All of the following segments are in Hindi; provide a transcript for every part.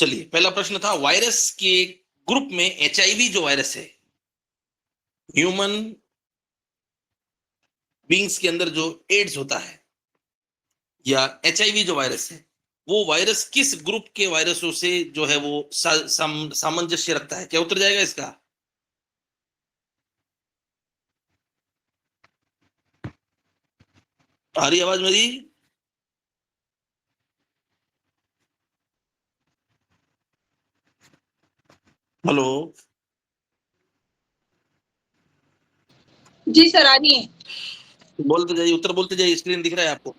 चलिए, पहला प्रश्न था वायरस के ग्रुप में एचआईवी जो वायरस है, ह्यूमन बींग्स के अंदर जो एड्स होता है या एचआईवी जो वायरस है, वो वायरस किस ग्रुप के वायरसों से जो है वो सामंजस्य रखता है? क्या उत्तर जाएगा इसका? आ रही आवाज मेरी? हेलो जी सर, आ रही है। बोलते जाइए, उत्तर बोलते जाइए, स्क्रीन दिख रहा है आपको।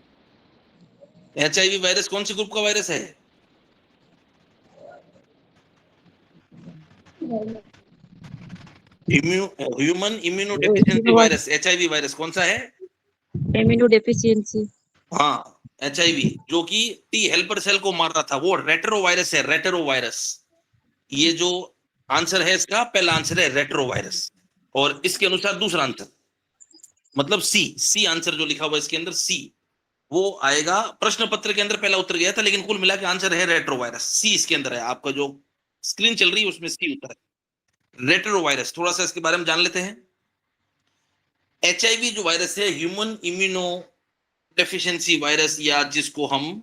एचआईवी वायरस कौन से ग्रुप का वायरस है? Human immuno deficiency virus, HIV virus कौन सा है? Immuno deficiency. हाँ, एचआईवी जो कि टी हेल्पर सेल को मार रहा था, वो रेट्रो वायरस है, रेटेरो वायरस। ये जो आंसर है इसका, पहला आंसर है रेट्रो वायरस, और इसके अनुसार दूसरा आंसर मतलब सी आंसर जो लिखा हुआ है इसके अंदर सी, वो आएगा। प्रश्न पत्र के अंदर पहला उत्तर गया था, लेकिन कुल मिला के आंसर है रेट्रो वायरस, सी इसके अंदर है। आपका जो स्क्रीन चल रही है उसमें सी उत्तर है, रेट्रो वायरस। थोड़ा सा इसके बारे में जान लेते हैं। एचआईवी जो वायरस है, ह्यूमन इम्यूनो डेफिशिएंसी वायरस, या जिसको हम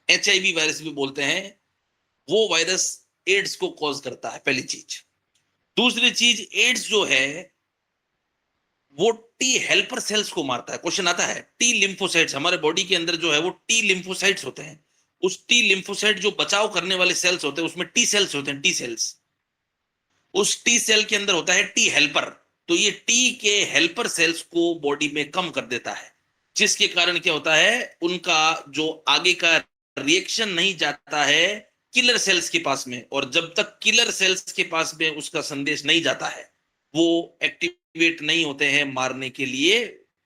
एचआईवी वायरस भी बोलते हैं, वो वायरस एड्स को कॉज करता है, पहली चीज। दूसरी चीज, एड्स जो है वो टी हेल्पर सेल्स को मारता है। क्वेश्चन आता है, टी लिम्फोसाइट्स हमारे बॉडी के अंदर जो है वो टी लिम्फोसाइट्स होते हैं। उस टी लिम्फोसाइट जो बचाव करने वाले सेल्स होते हैं, उसमें टी सेल्स होते हैं, टी सेल्स। उस टी सेल के अंदर होता है टी हेल्पर, तो ये टी के हेल्पर सेल्स को बॉडी में कम कर देता है, जिसके कारण क्या होता है, उनका जो आगे का रिएक्शन नहीं जाता है किलर सेल्स के पास में, और जब तक किलर सेल्स के पास में उसका संदेश नहीं जाता है, वो एक्टिवेट नहीं होते हैं मारने के लिए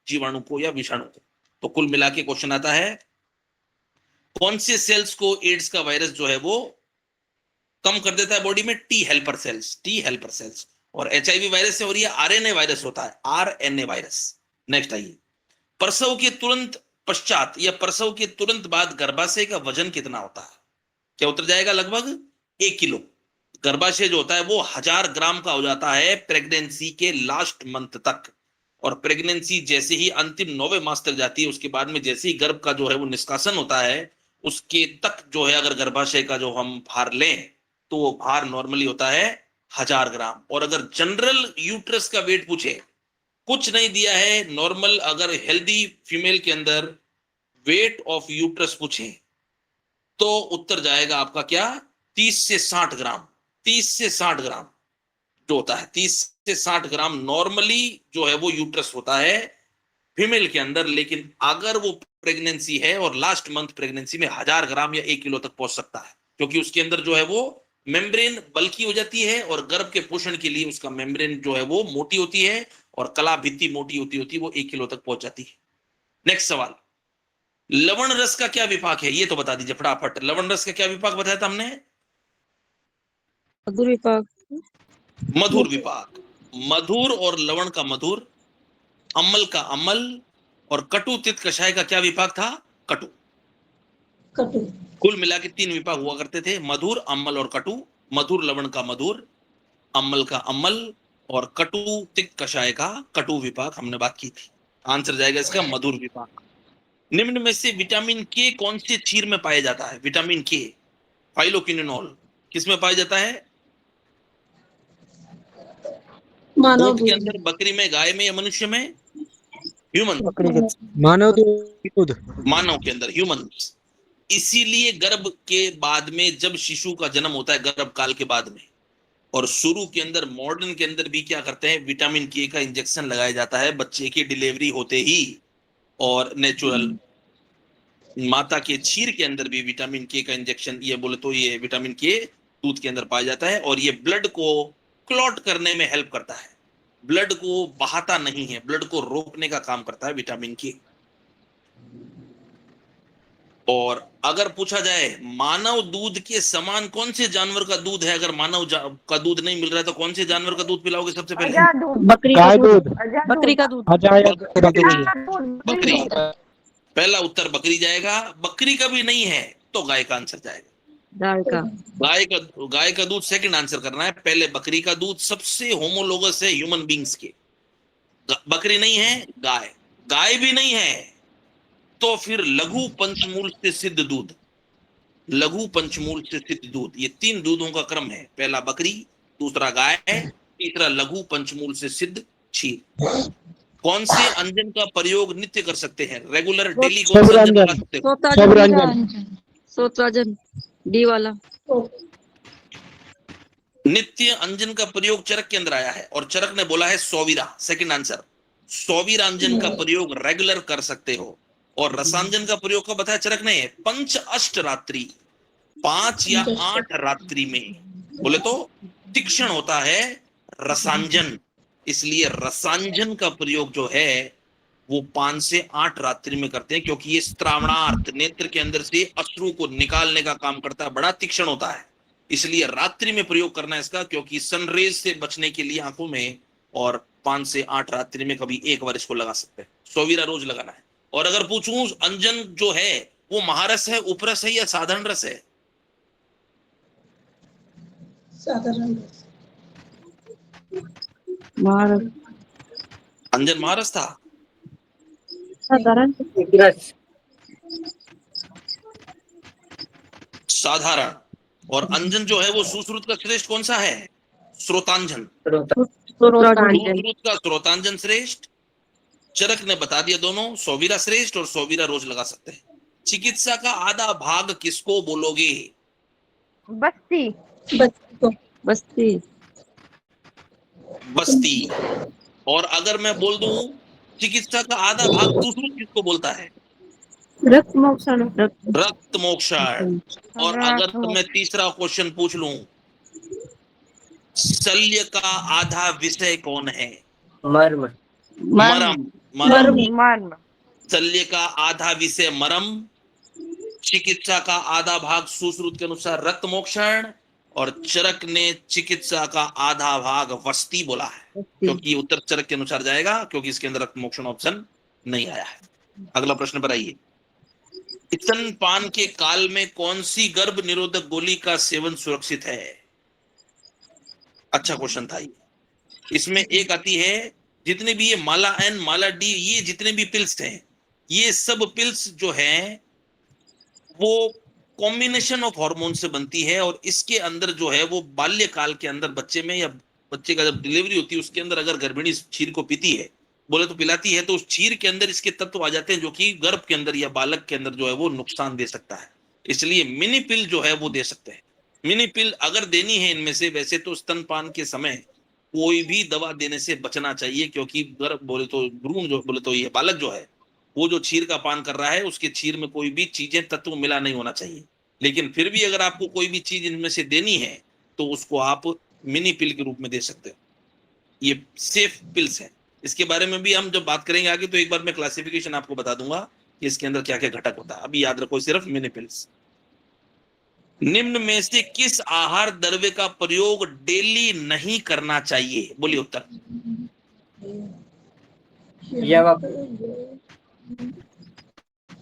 जीवाणु को या विषाणु को। तो कुल मिला के क्वेश्चन आता है, कौन से सेल्स को एड्स का वायरस जो है वो कम कर देता है बॉडी में? T helper cells, T helper cells. और एचआईवी वायरस है, और ये आरएनए वायरस होता है, आरएनए वायरस। नेक्स्ट आइए, प्रसव के तुरंत पश्चात या प्रसव के तुरंत बाद गर्भाशय का वजन कितना होता है? क्या उत्तर जाएगा? लगभग 1 किलो। गर्भाशय जो होता है वो 1000 ग्राम का हो जाता है प्रेगनेंसी के लास्ट मंथ तक, और प्रेगनेंसी जैसे ही अंतिम 9वें मास तक जाती है, उसके बाद में जैसे ही गर्भ का जो है वो निष्कासन होता है, उसके तक जो है अगर गर्भाशय का जो हम भार लें तो वो भार नॉर्मली होता है 1000 ग्राम। और अगर जनरल यूट्रस का वेट पूछे, कुछ नहीं दिया है, नॉर्मल अगर हेल्दी फीमेल के अंदर वेट ऑफ यूट्रस पूछे, तो उत्तर जाएगा आपका क्या? 30 से 60 ग्राम। 30 से 60 ग्राम जो होता है, 30 से 60 ग्राम नॉर्मली जो है वो यूट्रस होता है फीमेल के अंदर। लेकिन अगर वो प्रेगनेंसी है और लास्ट मंथ प्रेगनेंसी में 1000 ग्राम या 1 किलो तक पहुंच सकता है, क्योंकि उसके अंदर जो है वो मेम्ब्रेन बल्की हो जाती है, और गर्भ के पोषण के लिए उसका मेम्ब्रेन जो है वो मोटी होती है, और कला भित्ति मोटी होती वो 1 किलो तक पहुंच जाती है। नेक्स्ट सवाल, लवण रस का क्या विपाक है? ये तो बता दीजिए फटाफट। लवण रस का क्या विपाक बताया था हमने? मधुर विपाक। मधुर विपाक। मधुर और लवण का मधुर, अम्ल का अम्ल, और कटु तित कषाय का क्या विपाक था? कटु। कटु। कुल मिला के 3 विपाक हुआ करते थे, मधुर, अम्ल और कटु। मधुर लवण का मधुर, अम्ल का अम्ल, और कटु तिक्त कषाय का कटु विपाक हमने बात की थी। आंसर जाएगा इसका मधुर विपाक। निम्न में से विटामिन के कौन से क्षीर में पाया जाता है? विटामिन के, फाइलोक्विनोल, किस में पाया जाता है? ऊंट के अंदर, बकरी में, गाय में, या मनुष्य में? ह्यूमन, मानव दूध, मानव के अंदर, ह्यूमन। इसीलिए गर्भ के बाद में जब शिशु का जन्म होता है, गर्भ काल के बाद में, और शुरू के अंदर मॉडर्न के अंदर भी क्या करते हैं, विटामिन के का इंजेक्शन लगाया जाता है बच्चे की डिलीवरी होते ही। और नेचुरल माता के क्षीर के अंदर भी विटामिन के का इंजेक्शन, ये बोले तो ये विटामिन के दूध के अंदर पाया जाता है, और ये ब्लड को क्लॉट करने में हेल्प करता है। ब्लड को बहाता नहीं है, ब्लड को रोकने का काम करता है विटामिन के। और अगर पूछा जाए मानव दूध के समान कौन से जानवर का दूध है, अगर मानव का दूध नहीं मिल रहा है तो कौन से जानवर का दूध पिलाओगे सबसे पहले? बकरी का दूध। बकरी का दूध। बकरी। पहला उत्तर बकरी जाएगा। बकरी का भी नहीं है तो गाय का आंसर जाएगा। दाल का गाय का दूध सेकंड आंसर करना है, पहले बकरी का दूध सबसे होमोलोगस है ह्यूमन बींग्स के। बकरी नहीं है, गाय भी नहीं है, तो फिर लघु पंचमूल से सिद्ध दूध, लघु पंचमूल से सिद्ध दूध, ये 3 दूधों का क्रम है, पहला बकरी, दूसरा गाय, तीसरा लघु पंचमूल से सिद्ध क्षीर। कौन से अंजन का प्रयोग नित्य कर सकते हैं, रेगुलर डेली कौन सा अंजन लगा सकते हो? स्वरंजन। सोतराजन डी वाला। नित्य अंजन का प्रयोग चरक के अंदर आया है और चरक ने बोला है सौवीरा, सेकंड आंसर। सौवीरा अंजन का प्रयोग रेगुलर कर सकते हो। और रसांजन का प्रयोग कब बताया चरक ने? पंच अष्ट रात्रि, 5 या 8 रात्रि में, बोले तो तीक्ष्ण होता है रसांजन, इसलिए रसांजन का प्रयोग जो है वो 5 से 8 रात्रि में करते हैं, क्योंकि ये श्रावणार्थ नेत्र के अंदर से अश्रु को निकालने का काम करता है, बड़ा तीक्ष्ण होता है, इसलिए रात्रि में प्रयोग करना है इसका, क्योंकि सनरेज से बचने के लिए आंखों में, और 5 से 8 रात्रि में कभी एक बार इसको लगा सकते हैं। सौवीरा रोज लगाना है। और अगर पूछूं अंजन जो है वो महारस है, उपरस है या साधारण रस है? साधारण महारस। अंजन महारस था। साधारण साधारण। और अंजन जो है वो सुश्रुत का श्रेष्ठ कौन सा है? श्रोतांजन। सोतराजन। सुश्रुत का श्रोतांजन श्रेष्ठ। चरक ने बता दिया दोनों, सौवीरा श्रेष्ठ और सौवीरा रोज लगा सकते हैं। चिकित्सा का आधा भाग किसको बोलोगे? बस्ती। बस्ती। बस्ती। और अगर मैं बोल दूं चिकित्सा का आधा भाग सुश्रुत किसको बोलता है? रक्त मोक्षण। रक्त मोक्षण। और अगर मैं तीसरा क्वेश्चन पूछ लूं, शल्य का आधा विषय कौन है? मर्म। मरम। मर्म। शल्य का आधा विषय मरम, चिकित्सा का आधा भाग सुश्रुत के अनुसार रक्त मोक्षण, और चरक ने चिकित्सा का आधा भाग वस्ती बोला है, क्योंकि उत्तर चरक के अनुसार जाएगा, क्योंकि इसके अंदर रक्त मोक्षण ऑप्शन नहीं आया है। अगला प्रश्न पर आइए। स्तनपान के काल में कौन सी गर्भ निरोधक गोली का सेवन सुरक्षित है? अच्छा क्वेश्चन था ये। इसमें एक आती है, जितने भी ये माला एन माला डी, ये जितने भी पिल्स हैं, ये सब पिल्स जो हैं वो कॉम्बिनेशन ऑफ हार्मोन से बनती है, और इसके अंदर जो है वो बाल्यकाल के अंदर बच्चे में, या बच्चे का जब डिलीवरी होती है उसके अंदर अगर गर्भिणी क्षीर को पीती है, बोले तो पिलाती है, तो उस क्षीर के अंदर इसके तत्व आ जाते हैं जो कि गर्भ के अंदर या बालक के अंदर जो है वो नुकसान दे सकता है। इसलिए मिनी पिल जो है वो दे सकते हैं। मिनी पिल अगर देनी है इनमें से, वैसे तो स्तनपान के समय कोई भी दवा देने से बचना चाहिए, क्योंकि गर्भ बोले तो भ्रूण जो बोले तो ये बालक जो है वो जो क्षीर का पान कर रहा है उसके क्षीर में कोई भी चीजें तत्व मिला नहीं होना चाहिए। लेकिन फिर भी अगर आपको कोई भी चीज इनमें से देनी है तो उसको आप मिनी पिल के रूप में दे सकते हो। ये सेफ पिल्स है। इसके बारे में भी हम जब बात करेंगे आगे तो एक बार मैं क्लासिफिकेशन आपको बता दूंगा कि इसके अंदर क्या क्या घटक होता है। अभी याद रखो सिर्फ मिनी पिल्स। निम्न में से किस आहार द्रव्य का प्रयोग डेली नहीं करना चाहिए? बोलिए उत्तर। यवक।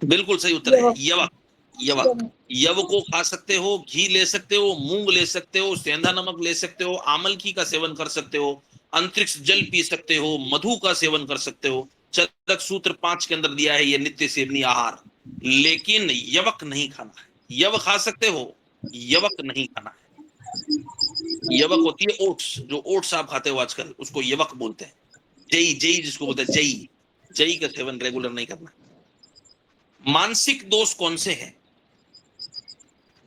बिल्कुल सही उत्तर है यवक। यवक। यव को खा सकते हो, घी ले सकते हो, मूंग ले सकते हो, सेंधा नमक ले सकते हो, आमलकी का सेवन कर सकते हो, अंतरिक्ष जल पी सकते हो, मधु का सेवन कर सकते हो। चरक सूत्र 5 के अंदर दिया है ये नित्य सेवनीय आहार, लेकिन यवक नहीं खाना है। यव खा सकते हो, यवक नहीं खाना है। यवक होती है ओट्स, जो ओट्स आप खाते हो आजकल उसको यवक बोलते हैं। जई जई जिसको बोलते हैं जई, जई का सेवन रेगुलर नहीं करना। मानसिक दोष कौन से हैं?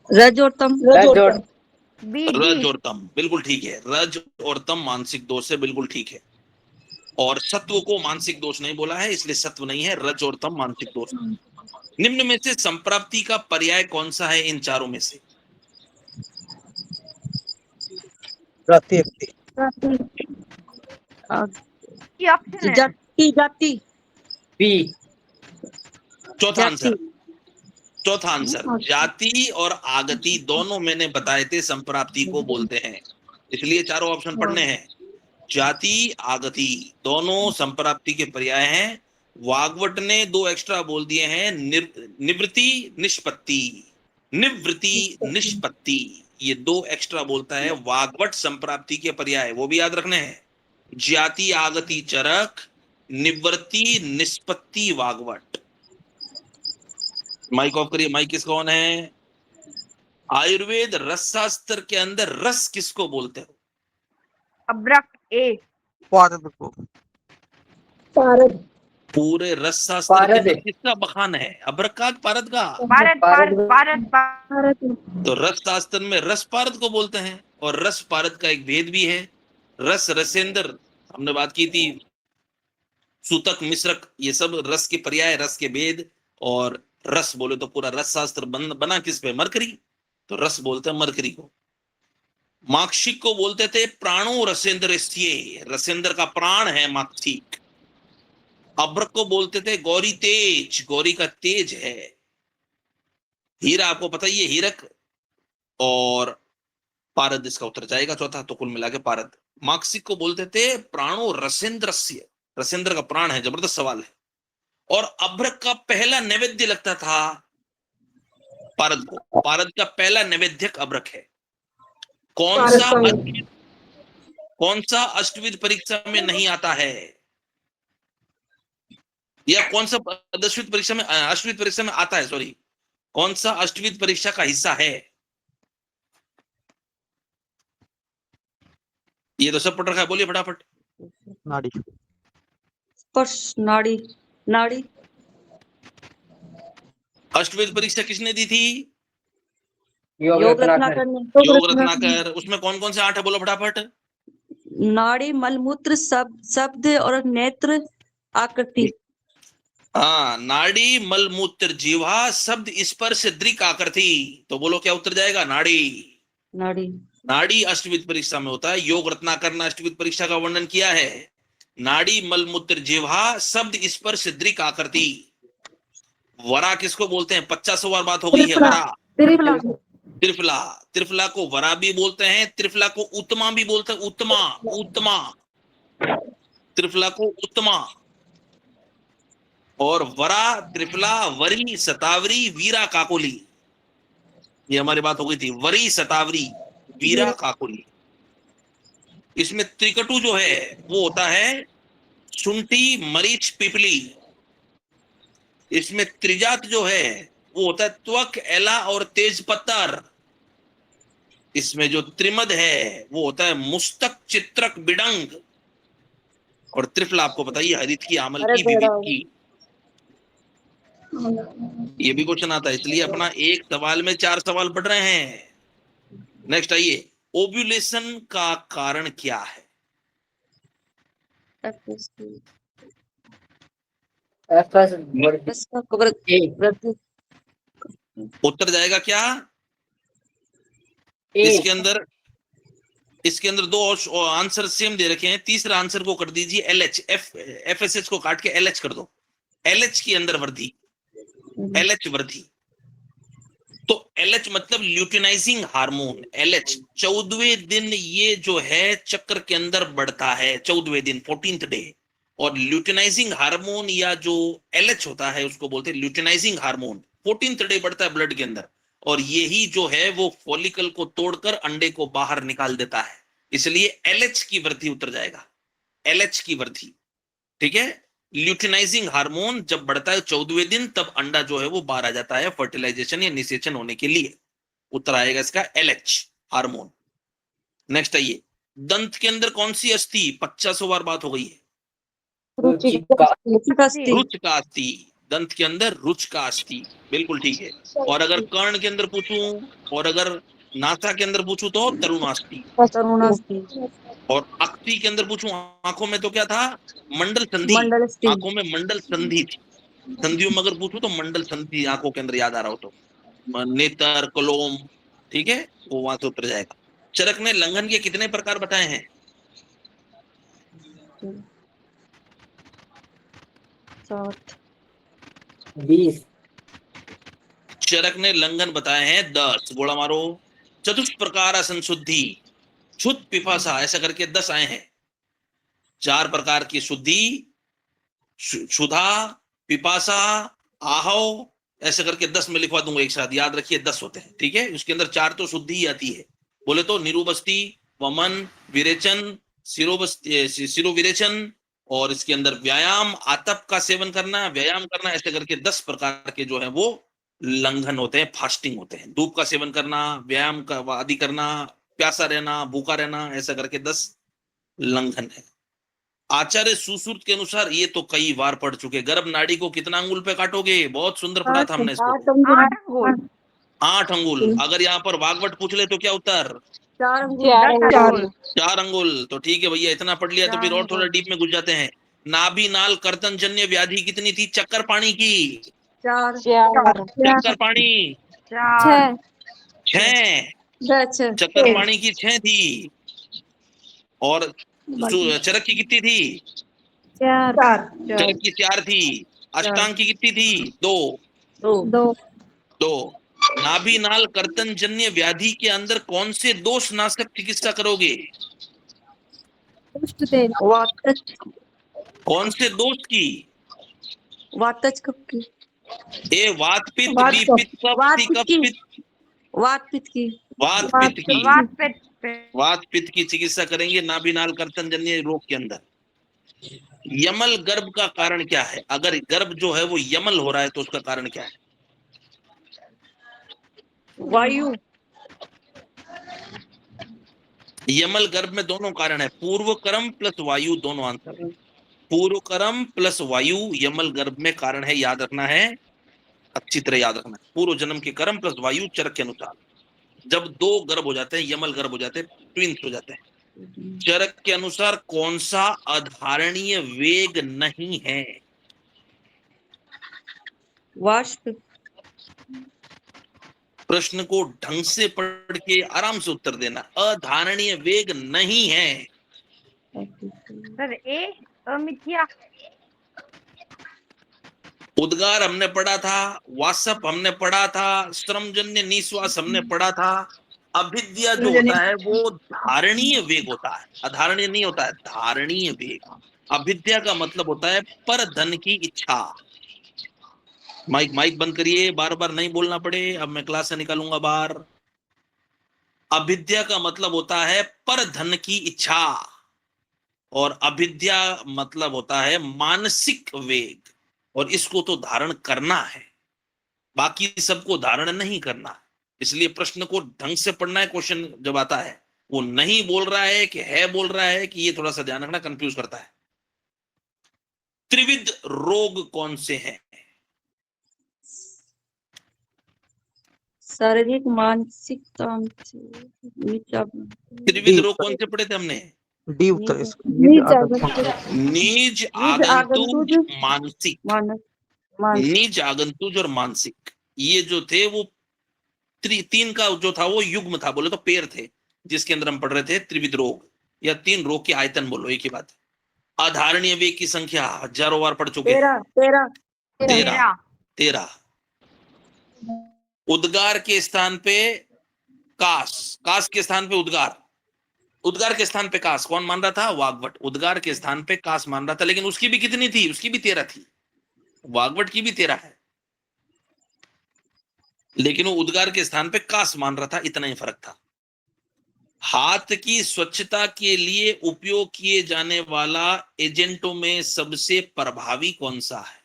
रज और तम। रज और तम, बिल्कुल ठीक है। रज और तम मानसिक दोष है, बिल्कुल ठीक है। और सत्व को मानसिक दोष नहीं बोला है, इसलिए सत्व नहीं है, रज और तम मानसिक दोष। निम्न में से संप्राप्ति का पर्याय कौन सा है इन चारों में से? जाति। जाति। बी। चौथा आंसर। चौथा आंसर जाति और आगति दोनों मैंने बताए थे संप्राप्ति को बोलते हैं, इसलिए चारों ऑप्शन पढ़ने हैं। जाति आगति दोनों संप्राप्ति के पर्याय हैं। वाग्वट ने 2 एक्स्ट्रा बोल दिए हैं, निवृत्ति निष्पत्ति। निवृत्ति, निष्पत्ति, ये दो एक्स्ट्रा बोलता है। वाग्वट संप्राप्ति के पर्याय वो भी याद रखने हैं। ज्याति, आगति, चरक, निवृत्ति, निष्पत्ति, वाग्वट। माइक ऑफ करिए। माइक किसका ऑन है? आयुर्वेद रस शास्त्र के अंदर रस किसको बोलते हो? अब्रक ए पारद को। पारद पूरे रस शास्त्र के पारद अंदर है। किसका बखान है? अब्रक का, पारद का? पारद पारद पारद भारत में तो रस शास्त्र में रस पारद को बोलते हैं। और रस पारद का एक भेद भी है। रस, रसेंद्र, हमने बात की थी, सूतक, मिश्रक, ये सब रस के पर्याय, रस के भेद। और रस बोले तो पूरा रस शास्त्र बना किस पे? मरकरी। तो रस बोलते हैं मरकरी को। माक्षिक को बोलते थे प्राणो रसेंद्र, रसेंद्र का प्राण है माक्षिक। अब्रक को बोलते थे गौरी तेज, गौरी का तेज है। हीरा आपको पता ही है, हीरक। और पारद इसका उत्तर जाएगा चौथा। तो कुल मिला के पारद। माक्षिक को बोलते थे प्राणो रसेंद्रस्य, रसेंद्र का प्राण है। जबरदस्त सवाल है। और अब्रक का पहला नैवेद्य लगता था पारद को। पारद का पहला नैवेद्यक अब्रक है। कौन सा अष्टविध परीक्षा में नहीं आता है? या कौन सा दसवीं परीक्षा में, अष्टविध परीक्षा में आता है? सॉरी, कौन सा अष्टविध परीक्षा का हिस्सा है? ये तो सब पढ़ रखा है, बोलिए फटाफट। नाड़ी। स्पर्श, नाड़ी, नाड़ी, अष्टविध परीक्षा किसने दी थी? योग योग रत्नाकर। रत्नाकर, योग रत्नाकर। उसमें कौन कौन से 8 है? बोलो फटाफट। नाड़ी, मलमूत्र, शब्द और नेत्र, आकृति। हाँ, नाड़ी, मलमूत्र, जीवा, शब्द, स्पर्श, दृक, आकृति। तो बोलो क्या उत्तर जाएगा? नाड़ी। नाड़ी, नाड़ी अष्टविध परीक्षा में होता है। योग रत्नाकर ने अष्टविध परीक्षा का वर्णन किया है। नाड़ी, मलमूत्र, जिह्वा, शब्द, स्पर्श, दृक, आकृति। वरा किसको बोलते हैं? 50 बार बात हो गई है। वरा, त्रिफला, त्रिफला। त्रिफला को वरा भी बोलते हैं। त्रिफला को उत्तमा भी बोलते हैं। उत्तमा, उत्तमा, त्रिफला को उत्तमा। और वरा, त्रिफला, वरी, शतावरी, वीरा, काकोली। ये हमारी बात हो गई थी। वरी, शतावरी, वीरा, काकोली। इसमें त्रिकटु जो है वो होता है शुंठी, मरीच, पिपली। इसमें त्रिजात जो है वो होता है त्वक, एला और तेज पत्तर। इसमें जो त्रिमद है वो होता है मुस्तक, चित्रक, बिडंग। और त्रिफला आपको बताइए हरित की, आमल की, विविध की। ये भी क्वेश्चन आता है। इसलिए अपना एक सवाल में 4 सवाल पढ़ रहे हैं। नेक्स्ट आइए। ओव्यूलेशन का कारण क्या है? उत्तर जाएगा क्या? इसके अंदर 2 आंसर सेम दे रखे हैं। तीसरा आंसर को कर दीजिए LH, FSH को काट के LH कर दो। LH की अंदर वृद्धि, LH वृद्धि। तो LH मतलब ल्यूटिनाइजिंग हार्मोन। LH 14वें दिन ये जो है चक्र के अंदर बढ़ता है। 14वें दिन, 14th डे। और ल्यूटिनाइजिंग हार्मोन या जो LH होता है उसको बोलते हैं ल्यूटिनाइजिंग हार्मोन। 14th डे बढ़ता है ब्लड के अंदर। और यही जो है वो फॉलिकल को तोड़कर अंडे को बाहर निकाल देता है। इसलिए LH की वृद्धि उत्तर जाएगा। LH की वृद्धि, ठीक है। ल्यूटिनाइजिंग हार्मोन जब बढ़ता है 14वें दिन, तब अंडा जो है वो बाहर आ जाता है फर्टिलाइजेशन या निषेचन होने के लिए। उत्तर आएगा इसका LH हार्मोन। नेक्स्ट आइए। दंत के अंदर कौन सी अस्थि 50 बार बात हो गई है? रुच का अस्थि। दंत के अंदर रुच का अस्थि, बिल्कुल ठीक है। और अगर कर्ण के अंदर पूछूं, और अगर नासा के अंदर पूछूं तो तरुणास्थि। और अस्थि के अंदर पूछूं आंखों में तो क्या था? मंडल संधि। आंखों में मंडल संधि थी। संधियों में अगर पूछूं तो मंडल संधि आंखों के अंदर याद आ रहा हो तो नेत्र, कलोम, ठीक है, वो वहां से उतर जाएगा। चरक ने लंघन के कितने प्रकार बताए हैं? 20। चरक ने लंघन बताए हैं 10। गोला मारो। चतुष्ट प्रकार संशुद्धि, क्षुत, पिपासा, ऐसा करके 10 आए हैं। 4 प्रकार की शुद्धि, क्षुधा, पिपासा, आहव ऐसे करके 10 में लिखवा दूंगा एक साथ, याद रखिए 10 होते हैं, ठीक है। उसके अंदर 4 तो शुद्धि ही आती है। बोले तो निरुबस्ती, वमन, विरेचन, सिरो विरेचन, और इसके अंदर व्यायाम, आतप का सेवन करना, व्यायाम करना, ऐसे करके 10 प्रकार के जो है वो लंघन होते हैं, फास्टिंग होते हैं। धूप का सेवन करना, व्यायाम का आदि करना, प्यासा रहना, भूखा रहना, ऐसा करके 10 लंघन है। आचार्य सुश्रुत के अनुसार ये तो कई बार पढ़ चुके, गर्भ नाड़ी को कितना अंगुल पे काटोगे, बहुत सुंदर पढ़ा था हमने इसको। 8 अंगुल, 8 अंगुल। अगर यहाँ पर वागवट पूछ ले तो क्या उत्तर? 4 अंगुल, 10 अंगुल, 4 अंगुल। तो ठीक है भैया, इतना पढ़ लिया तो फिर और थोड़ा डीप में घुस जाते हैं। नाभि नाल कर्तन जन्य व्याधि कितनी थी चक्कर पानी की? 4 चक्कर पानी 4 छह, चक्कर पानी की 6 थी। और चरक की कितनी थी? 4 चरक की 4 थी। अष्टांग की कितनी थी? 2। 2 नाभि नाल कर्तन जन्य व्याधि के अंदर कौन से दोष नाशक चिकित्सा करोगे? पुष्ट तेल वातज, कौन से दोष की? वातज कफ की, ए वात पित्त, वात बी कफ। पित्त, कफ, वात सी कफ की। पित्त, वात पित्त की, वात पित्त की। वात पे वात पित्त की चिकित्सा करेंगे नाभि नाल कर्तन जन्य रोग के अंदर। यमल गर्भ का कारण क्या है? अगर गर्भ जो है वो यमल हो रहा है तो उसका कारण क्या है? वायु, यमल गर्भ में दोनों कारण है, पूर्व कर्म प्लस वायु, दोनों आंसर है। पूर्व कर्म प्लस वायु यमल गर्भ में कारण है, याद रखना है, अच्छी तरह याद रखना है। पूर्व जन्म के कर्म प्लस वायु चरक के अनुसार। जब 2 गर्भ हो जाते हैं, यमल गर्भ हो जाते हैं, ट्विंस हो जाते हैं, चरक के अनुसार कौन सा अधारणीय वेग नहीं है? वाष्प, प्रश्न को ढंग से पढ़ के आराम से उत्तर देना। अधारणीय वेग नहीं है। सर ए अमिथ्या, उद्गार हमने पढ़ा था, वासप हमने पढ़ा था, श्रमजन्य निश्वास हमने पढ़ा था। अभिद्या जो होता है वो धारणीय वेग होता है, अधारणीय नहीं होता है, धारणीय वेग। अभिद्या का मतलब होता है पर धन की इच्छा। माइक बंद करिए, बार बार नहीं बोलना पड़े, अब मैं क्लास से निकालूंगा बाहर। अभिद्या का मतलब होता है पर धन की इच्छा, और अभिद्या मतलब होता है मानसिक वेग, और इसको तो धारण करना है, बाकी सबको धारण नहीं करना। इसलिए प्रश्न को ढंग से पढ़ना है। क्वेश्चन जब आता है वो नहीं बोल रहा है कि है बोल रहा है कि, ये थोड़ा सा ध्यान रखना, कंफ्यूज करता है। त्रिविध रोग कौन से हैं? शारीरिक, मानसिक, त्रिविध रोग कौन से पढ़े थे हमने? डी उत्तर इसका। नीच नीज, आगंतुज, मानसिक। मानस, नीज, आगंतुज और मानसिक, ये जो थे वो 3 का जो था वो युग्म था, बोले तो पेड़ थे, जिसके अंदर हम पढ़ रहे थे त्रिविध रोग, या 3 रोग के आयतन, बोलो एक ही बात है। अधारणीय वेग की संख्या हजारों बार पढ़ चुके हैं। 13 13। उद्गार के स्थान पे कास, कास के स्थान पे उद्गार, उद्गार के स्थान पे कास कौन मान रहा था? वाग्वट। उद्गार के स्थान पे कास मान रहा था, लेकिन उसकी भी कितनी थी? उसकी भी 13 थी, वाग्वट की भी 13 है, लेकिन वो उद्गार के स्थान पे कास मान रहा था, इतना ही फर्क था। हाथ की स्वच्छता के लिए उपयोग किए जाने वाला एजेंटों में सबसे प्रभावी कौन सा है?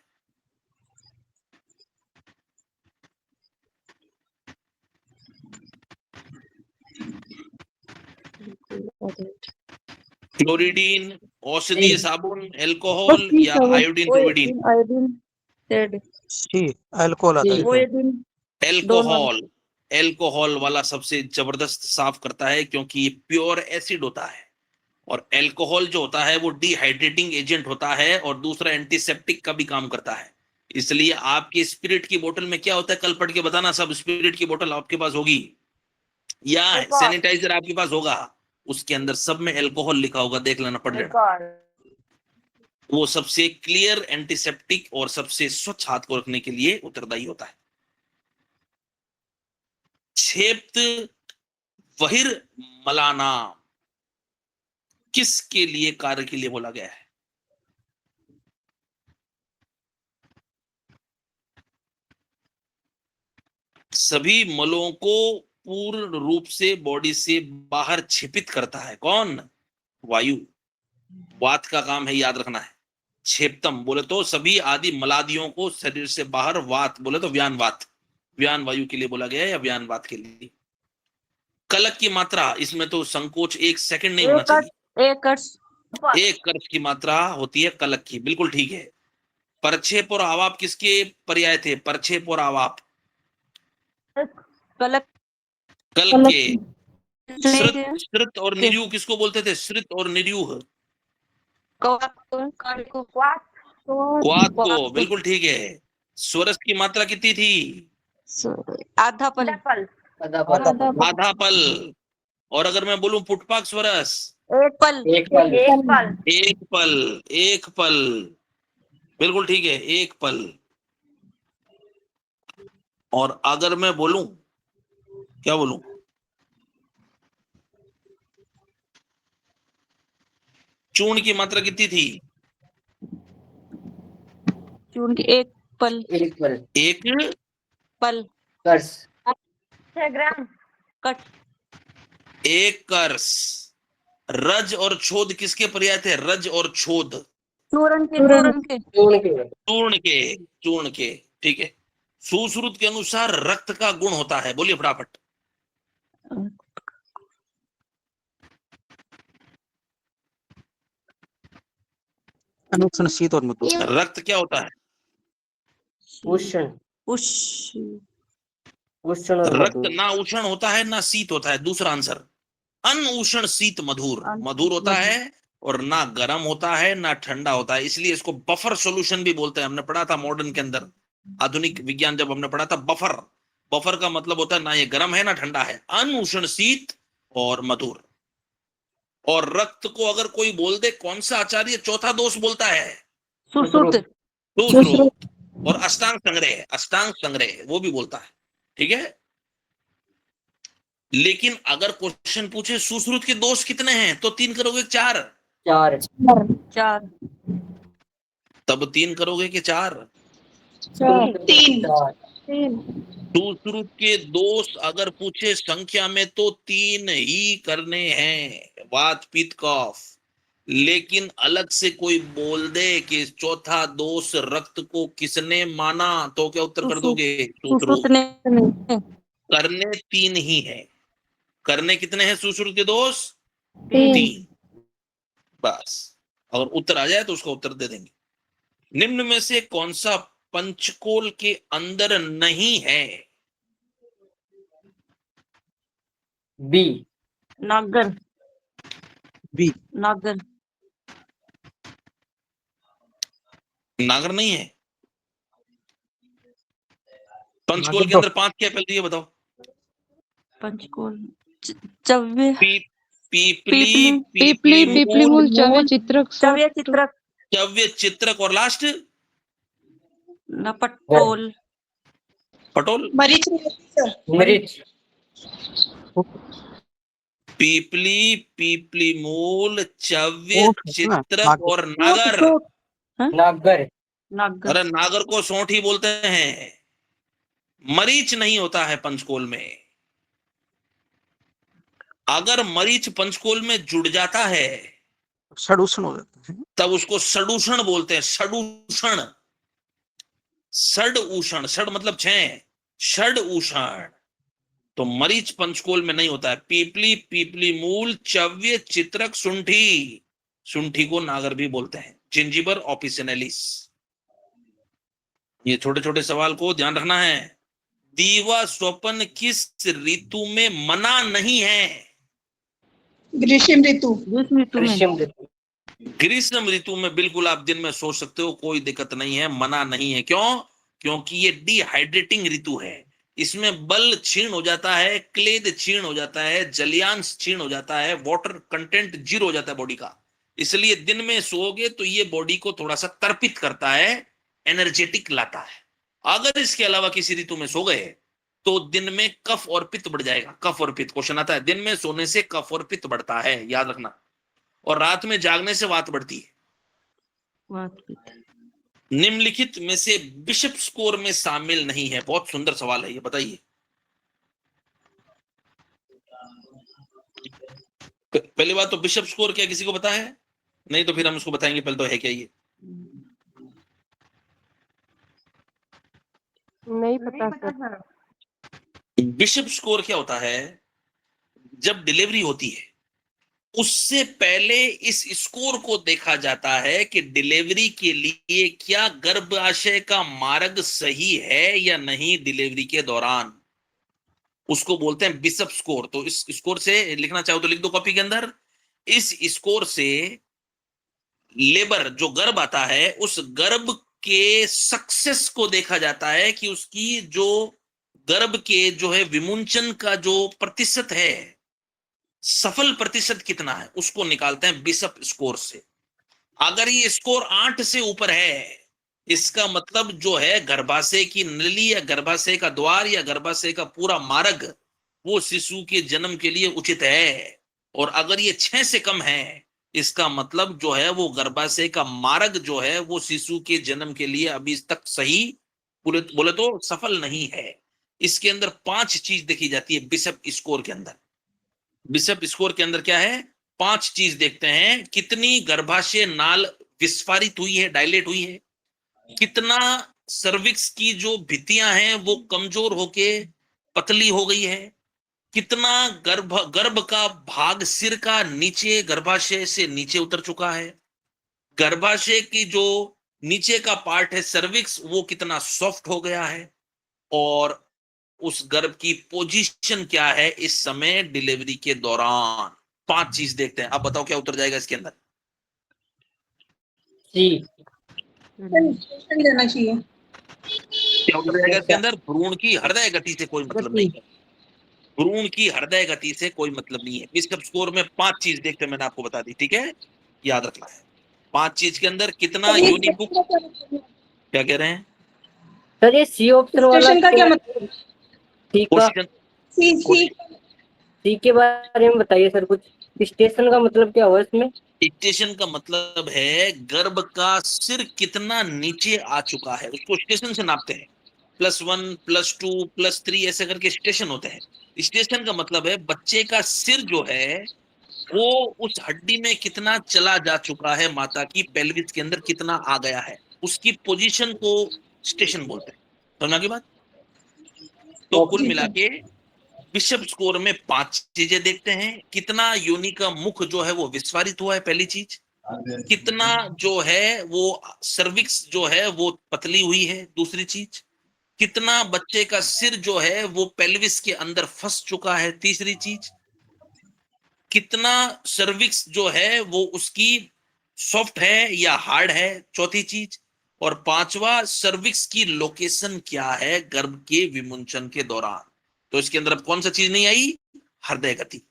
क्लोरीडीन, औषधीय साबुन, अल्कोहल या आयोडीन क्लोरीडीन? आयोडीन, सी अल्कोहल आता है इसमें। आयोडीन, अल्कोहल, अल्कोहल वाला सबसे जबरदस्त साफ करता है, क्योंकि ये प्योर एसिड होता है, और अल्कोहल जो होता है वो डिहाइड्रेटिंग एजेंट होता है, और दूसरा एंटीसेप्टिक का भी काम करता है। इसलिए आपकी स्पिरिट की बोतल में क्या होता है, कल पढ़ के बताना सब। स्पिरिट की बोतल आपके पास होगी या सैनिटाइजर आपके पास होगा, उसके अंदर सब में अल्कोहल लिखा होगा, देख लेना, पढ़ लेना। वो सबसे क्लियर एंटीसेप्टिक और सबसे स्वच्छ हाथ को रखने के लिए उत्तरदायी होता है। क्षेप्त वहिर मलाना किसके लिए, कार्य के लिए बोला गया है? सभी मलों को पूर्ण रूप से बॉडी से बाहर क्षेपित करता है कौन? वायु। वात का काम है, याद रखना है। क्षेप्तम बोले तो सभी आदि मलादियों को शरीर से बाहर, वात बोले तो व्यान वात, व्यान वायु के लिए बोला गया है या व्यान वात के लिए। कलक की मात्रा, इसमें तो संकोच 1 सेकंड नहीं होना चाहिए। एक कर्ष की मात्रा होती है कलक की, बिल्कुल ठीक है। परक्षेप और आवाप किसके पर्याय थे? परक्षेप और आवाप कलक कल के। श्रुत, श्रुत और निरयूह किसको बोलते थे? श्रुत और निरयूह क्वात को, बिल्कुल ठीक है। स्वरस की मात्रा कितनी थी? आधा पल आधा पल। और अगर मैं बोलूं पुटपाक स्वरस? एक पल एक पल एक पल, एक पल, बिल्कुल ठीक है, एक पल। और अगर मैं बोलूं, क्या बोलूं? चूर्ण की मात्रा कितनी थी? चूर्ण की एक पल एक पल एक पल कर्स 6 ग्राम कट एक कर्स। रज और छोद किसके पर्याय थे? रज और छोद चूर्ण के चूर्ण के चूर्ण के, चूर्ण के, ठीक है। सुश्रुत के अनुसार रक्त का गुण होता है, बोलिए फटाफट। अनुक्षण शीत और मधुर। रक्त क्या होता है? उष्ण उष्ण और रक्त मधुर। ना उष्ण होता है ना शीत होता है। दूसरा आंसर, अनउष्ण शीत मधुर। मधुर होता है और ना गर्म होता है ना ठंडा होता है, इसलिए इसको बफर सॉल्यूशन भी बोलते हैं। हमने पढ़ा था मॉडर्न के अंदर, आधुनिक विज्ञान जब हमने पढ़ा था, बफर। बफर का मतलब होता है ना ये गर्म है ना ठंडा है, अनउष्ण शीत और मधुर। और रक्त को अगर कोई बोल दे, कौन सा आचार्य चौथा दोष बोलता है? सुश्रुत सुश्रुत। और अष्टांग संग्रह, अष्टांग संग्रह वो भी बोलता है, ठीक है। लेकिन अगर क्वेश्चन पूछे सुश्रुत के दोष कितने हैं, तो 3 करोगे 4? 4 चार तब 3 करोगे कि 4? 3 सुश्रुत के दोष अगर पूछे संख्या में तो 3 ही करने हैं, वात पित्त कफ। लेकिन अलग से कोई बोल दे कि चौथा दोष रक्त को किसने माना, तो क्या उत्तर कर दोगे? सुश्रुत ने करने 3 ही है। करने कितने हैं सुश्रुत के दोष? 3। बस, अगर उत्तर आ जाए तो उसका उत्तर दे देंगे। निम्न में से कौन सा पंचकोल के अंदर नहीं है? बी नागर बी नागर नागर नहीं है। पंचकोल नागर के तो- अंदर 5 क्या पहले ये बताओ? पंचकोल चव्य पीपली, पीपली मूल चव्य चित्रक चव्य चित्रक चव्य चित्रक और लास्ट नपटोल पटोल। मरीच पीपली, पीपली मूल, चव्य ऊंट है ना, चित्रक नागर। और नागर। नागर नागर अरे नागर को सोंठ ही बोलते हैं, मरीच नहीं होता है पंचकोल में। अगर मरीच पंचकोल में जुड़ जाता है षडूषण हो जाता है। तब उसको षडूषण बोलते हैं। षडूषण, षड उषण, षड मतलब 6, षड उषण। तो मरीच पंचकोल में नहीं होता है। पीपली, पीपली मूल, चव्य चित्रक, शुंठी, शुंठी को नागर भी बोलते हैं, जिंजिबर ऑफिसिनेलिस। ये छोटे छोटे सवाल को ध्यान रखना है। दीवा स्वप्न किस ऋतु में मना नहीं है? ग्रीष्म ऋतु ग्रीष्म ऋतु ग्रीष्म ऋतु में बिल्कुल आप दिन में सो सकते हो, कोई दिक्कत नहीं है, मना नहीं है। क्यों? क्योंकि ये डिहाइड्रेटिंग ऋतु है। इसमें बल क्षीण हो जाता है, क्लेद क्षीण हो जाता है, जलियांश क्षीण हो जाता है, वाटर कंटेंट 0 हो जाता है बॉडी का। इसलिए दिन में सोओगे तो ये बॉडी को थोड़ा सा तर्पित करता है, एनर्जेटिक लाता है। अगर इसके अलावा किसी ऋतु में सो गए तो दिन में कफ और पित्त बढ़ जाएगा। कफ और पित्त क्वेश्चन आता है, दिन में सोने से कफ और पित्त बढ़ता है, याद रखना। और रात में जागने से वात बढ़ती है। निम्नलिखित में से बिशप स्कोर में शामिल नहीं है। बहुत सुंदर सवाल है ये, बताइए। पहली बात तो बिशप स्कोर क्या किसी को पता है? नहीं तो फिर हम उसको बताएंगे, पहले तो है क्या ये? नहीं पता सर। बिशप स्कोर क्या होता है? जब डिलीवरी होती है उससे पहले इस स्कोर को देखा जाता है कि डिलीवरी के लिए क्या गर्भाशय का मार्ग सही है या नहीं डिलीवरी के दौरान, उसको बोलते हैं बिशप स्कोर। तो इस स्कोर से लिखना चाहो तो लिख दो कॉपी के अंदर। इस स्कोर से लेबर जो गर्भ आता है उस गर्भ के सक्सेस को देखा जाता है कि उसकी जो गर्भ के जो है विमुंचन का जो प्रतिशत है, सफल प्रतिशत कितना है, उसको निकालते हैं बिशप स्कोर से। अगर ये स्कोर 8 से ऊपर है, इसका मतलब जो है गर्भाशय की नली या गर्भाशय का द्वार या गर्भाशय का पूरा मार्ग वो शिशु के जन्म के लिए उचित है। और अगर ये 6 से कम है, इसका मतलब जो है वो गर्भाशय का मार्ग जो है वो शिशु के जन्म के लिए अभी तक सही बोले तो सफल नहीं है। इसके अंदर 5 चीज देखी जाती है बिशप स्कोर के अंदर। बिशप स्कोर के अंदर क्या है? 5 चीज देखते हैं। कितनी गर्भाशय नाल विस्फारित हुई है, डायलेट हुई है, कितना सर्विक्स की जो भित्तियां हैं वो कमजोर होके पतली हो गई है, कितना गर्भ का भाग सिर का नीचे गर्भाशय से नीचे उतर चुका है, गर्भाशय की जो नीचे का पार्ट है सर्विक्स वो कितना सॉफ्ट हो गया है, और उस गर्भ की पोजीशन क्या है इस समय डिलीवरी के दौरान। 5 चीज देखते हैं। अब बताओ क्या उतर जाएगा इसके अंदर? सी। लेना चाहिए। क्या उतर जाएगा इसके अंदर? भ्रूण की हृदय गति से कोई मतलब नहीं है। भ्रूण की हृदय गति से कोई मतलब नहीं है। बिशप स्कोर में 5 चीज देखते हैं, मैंने आपको बता दी, ठीक है, याद रखना है। 5 चीज के अंदर कितना यूनिक बुक, क्या कह रहे हैं सर ये सी ऑप्शन वाला स्टेशन का क्या मतलब? सी का क्वेश्चन? सी के बारे में बताइए सर कुछ। स्टेशन का मतलब क्या हुआ इसमें? स्टेशन का मतलब है गर्भ का सिर कितना नीचे आ चुका है, उसको स्टेशन से नापते हैं। +1 +2 +3 ऐसे करके स्टेशन होते हैं। स्टेशन का मतलब है बच्चे का सिर जो है वो उस हड्डी में कितना चला जा चुका है, माता की पेल्विस के अंदर कितना आ गया है, उसकी पोजीशन को स्टेशन बोलते हैं। समझा की बात? तो कुल मिला के बिशप स्कोर में 5 चीजें देखते हैं। कितना योनि का मुख जो है वो विस्फारित हुआ है, पहली चीज। कितना जो है वो सर्विक्स जो है वो पतली हुई है, दूसरी चीज। कितना बच्चे का सिर जो है वो पेल्विस के अंदर फंस चुका है, तीसरी चीज। कितना सर्विक्स जो है वो उसकी सॉफ्ट है या हार्ड है, चौथी चीज। और 5वां, सर्विक्स की लोकेशन क्या है गर्भ के विमुंचन के दौरान। तो इसके अंदर अब कौन सा चीज नहीं आई? हृदय गति।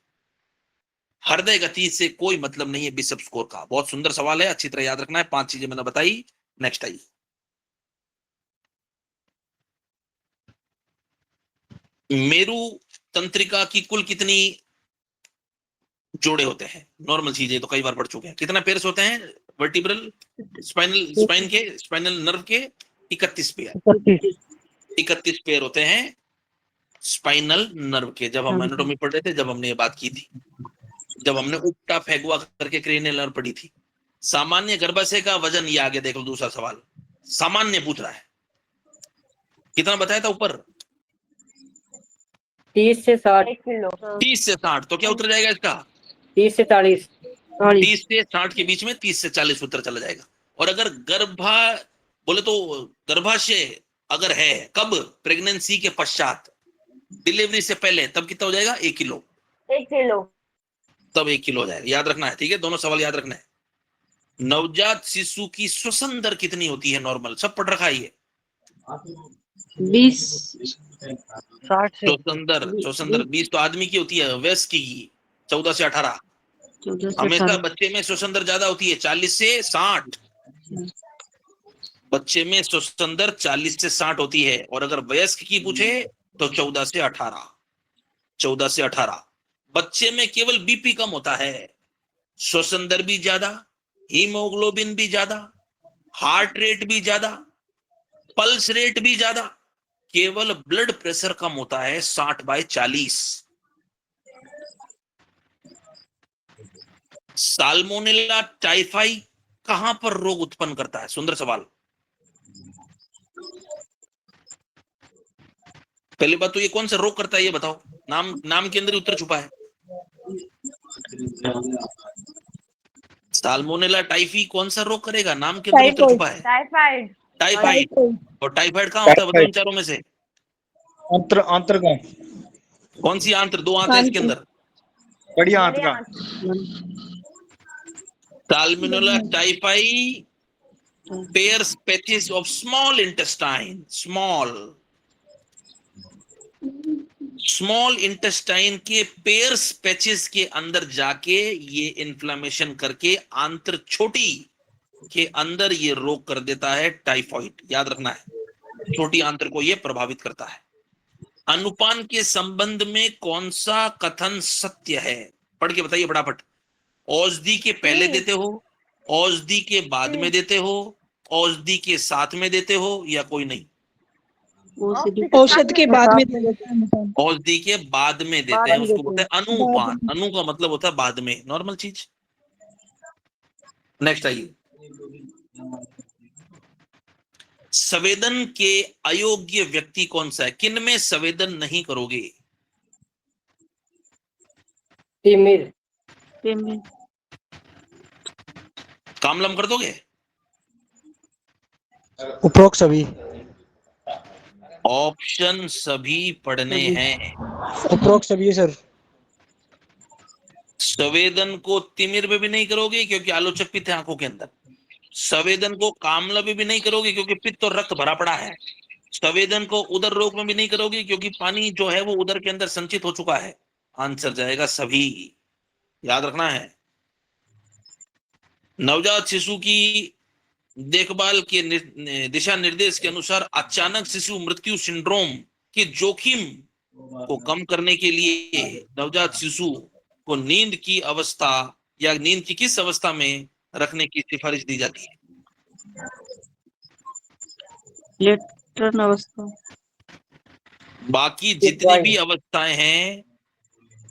हृदय गति से कोई मतलब नहीं है बिशप स्कोर का। बहुत सुंदर सवाल है, अच्छी तरह याद रखना है। 5 चीजें मैंने बताई। नेक्स्ट आइए। मेरु तंत्रिका की कुल कितनी जोड़े होते हैं? नॉर्मल चीजें तो कई बार पढ़ चुके हैं। कितना पेयर्स होते हैं वर्टिब्रल स्पाइनल नर्व के? 31 पेयर। 31 पेयर होते हैं स्पाइनल नर्व के। जब हम एनाटॉमी पढ़ रहे थे, जब हमने ये बात की थी, जब हमने उपटा फेगुआ करके क्रेनियल नर्व पढ़ी थी। सामान्य गर्भाशय का वजन, ये आगे देख लो, दूसरा सवाल सामान्य पूछ रहा है। कितना बताया था ऊपर? 30 से 60 किलो। 30 से 60। तो क्या उत्तर जाएगा इसका? 30 से 40 30 से 60 के बीच में 30 से 40 उत्तर चला जाएगा। और अगर बोले तो गर्भाशय अगर है कब? प्रेगनेंसी के पश्चात, डिलीवरी से पहले, तब कितना हो जाएगा? 1 किलो। 1 किलो। तब 1 किलो हो जाएगा। याद रखना है, ठीक है? दोनों सवाल याद रखना है। नवजात शिशु की श्वसन दर कितनी होती है नॉर्मल? सब पढ़ रखा है ये। 20 60 से श्वसन दर 20 तो आदमी की होती है, वयस्क की 14 से 18। 14 से हमेशा 18। बच्चे में श्वसन दर ज्यादा होती है, 40 से 60। बच्चे में श्वसन दर 40 से 60 होती है। और अगर वयस्क की पूछे तो 14 से 18। 14 से 18। बच्चे में केवल बीपी कम होता है, श्वसन दर भी ज्यादा, हीमोग्लोबिन भी ज्यादा, हार्ट रेट भी ज्यादा, पल्स रेट भी ज्यादा, केवल ब्लड प्रेशर कम होता है 60/40। साल्मोनेला टाइफाई कहां पर रोग उत्पन्न करता है? सुंदर सवाल। पहली बात तो ये कौन सा रोग करता है ये बताओ। नाम नाम के अंदर ही उत्तर छुपा है। साल्मोनेला टाइफी कौन सा रोग करेगा? नाम के अंदर उत्तर छुपा है। टाइफाइड। टाइफाइड। और टाइफाइड कहां होता है बताओ इन चारों में से? आंत्र का कौन सी आंत्र? दो आंत है इसके अंदर। बड़ी आंत बड़ी का आंत। Salmonella typhi pairs patches of small intestine, small intestine के पेयर्स पैचेस के अंदर जाके ये इन्फ्लेमेशन करके आंत्र छोटी के अंदर ये रोग कर देता है टाइफाइड। याद रखना है, छोटी आंत्र को ये प्रभावित करता है। अनुपान के संबंध में कौन सा कथन सत्य है? पढ़ के बताइए फटाफट। औषधि के पहले देते हो, औषधि के बाद में देते हो, औषधि के साथ में देते हो, या कोई नहीं? औषध के बाद में दे देते हैं। औषधि के बाद में देते हैं, उसको बोलते हैं अनुपान। अनु का मतलब होता है बाद में, नॉर्मल चीज। नेक्स्ट आइए। संवेदन के अयोग्य व्यक्ति कौन सा है? किन में संवेदन नहीं करोगे? तिमिर। कामलम कर दोगे? उपरोक्त सभी। ऑप्शन सभी पढ़ने हैं। उपरोक्त सभी है सर। संवेदन को तिमिर में भी नहीं करोगे क्योंकि आलोचक पित्त है आंखों के अंदर। संवेदन को कामला में भी नहीं करोगे क्योंकि पित्त और रक्त भरा पड़ा है। संवेदन को उदर रोग में भी नहीं करोगे क्योंकि पानी जो है वो उदर के अंदर संचित हो चुका है। आंसर जाएगा सभी। याद रखना है। नवजात शिशु की देखभाल के दिशा निर्देश के अनुसार अचानक शिशु मृत्यु सिंड्रोम के जोखिम को कम करने के लिए नवजात शिशु को नींद की अवस्था या नींद की किस अवस्था में रखने की सिफारिश दी जाती है? लेटरन अवस्था। बाकी जितनी भी अवस्थाएं हैं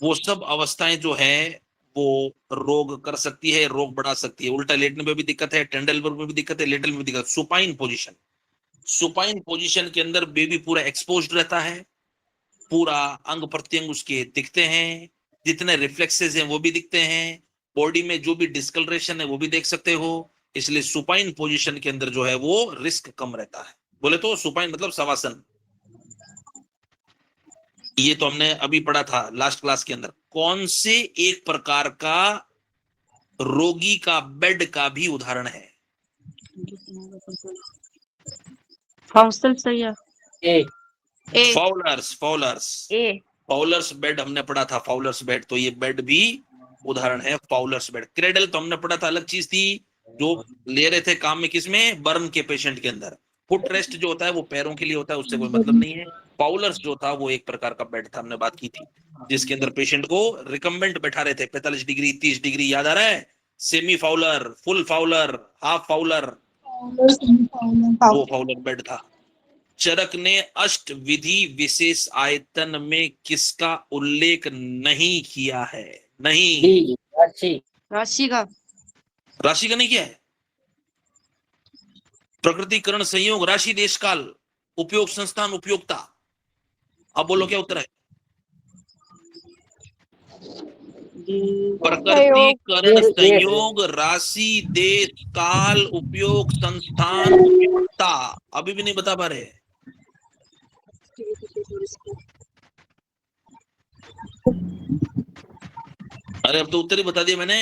वो सब अवस्थाएं जो है वो रोग कर सकती है, रोग बढ़ा सकती है। उल्टा लेटने में भी दिक्कत है, टेंडलबर में भी दिक्कत है, लेटल में भी दिक्कत। सुपाइन पोजीशन, सुपाइन पोजीशन के अंदर बेबी पूरा एक्सपोज्ड रहता है, पूरा अंग प्रत्यंग उसके दिखते हैं, जितने रिफ्लेक्सेस हैं वो भी दिखते हैं, बॉडी में जो भी डिस्कलरेशन है वो भी देख सकते हो। इसलिए सुपाइन पोजीशन के अंदर जो है वो रिस्क कम रहता है। बोले तो सुपाइन मतलब शवासन। ये तो हमने अभी पढ़ा था लास्ट क्लास के अंदर। कौन से एक प्रकार का रोगी का बेड का भी उदाहरण है? फाउस्टल सैया। ए। फाउलर्स। फाउलर्स। ए। फाउलर्स बेड हमने पढ़ा था। फाउलर्स बेड, तो ये बेड भी उदाहरण है फाउलर्स बेड। क्रेडल तो हमने पढ़ा था, अलग चीज थी, जो ले रहे थे काम में किसमें? बर्न के पेशेंट के अंदर। फुट रेस्ट जो होता है वो पैरों के लिए होता है, उससे कोई मतलब नहीं है। फाउलर्स जो था वो एक प्रकार का बेड था, हमने बात की थी, जिसके अंदर पेशेंट को रिकम्बेंट बैठा रहे थे 45 डिग्री 30 डिग्री। याद आ रहा है? Semi Fowler, full Fowler, half Fowler, वो फाउलर बेड था। चरक ने अष्ट विधि विशेष आयतन में किसका उल्लेख नहीं किया है? नहीं, राशि का। राशि का नहीं किया है। प्रकृतिकरण, संयोग, राशि, देश काल, उपयोग, संस्थान, उपयोगिता। अब बोलो क्या उत्तर है? प्रकृतिकरण, संयोग, राशि, देश काल, उपयोग, संस्थान, उपयोगिता। अभी भी नहीं बता पा रहे? अरे अब तो उत्तर ही बता दिया मैंने।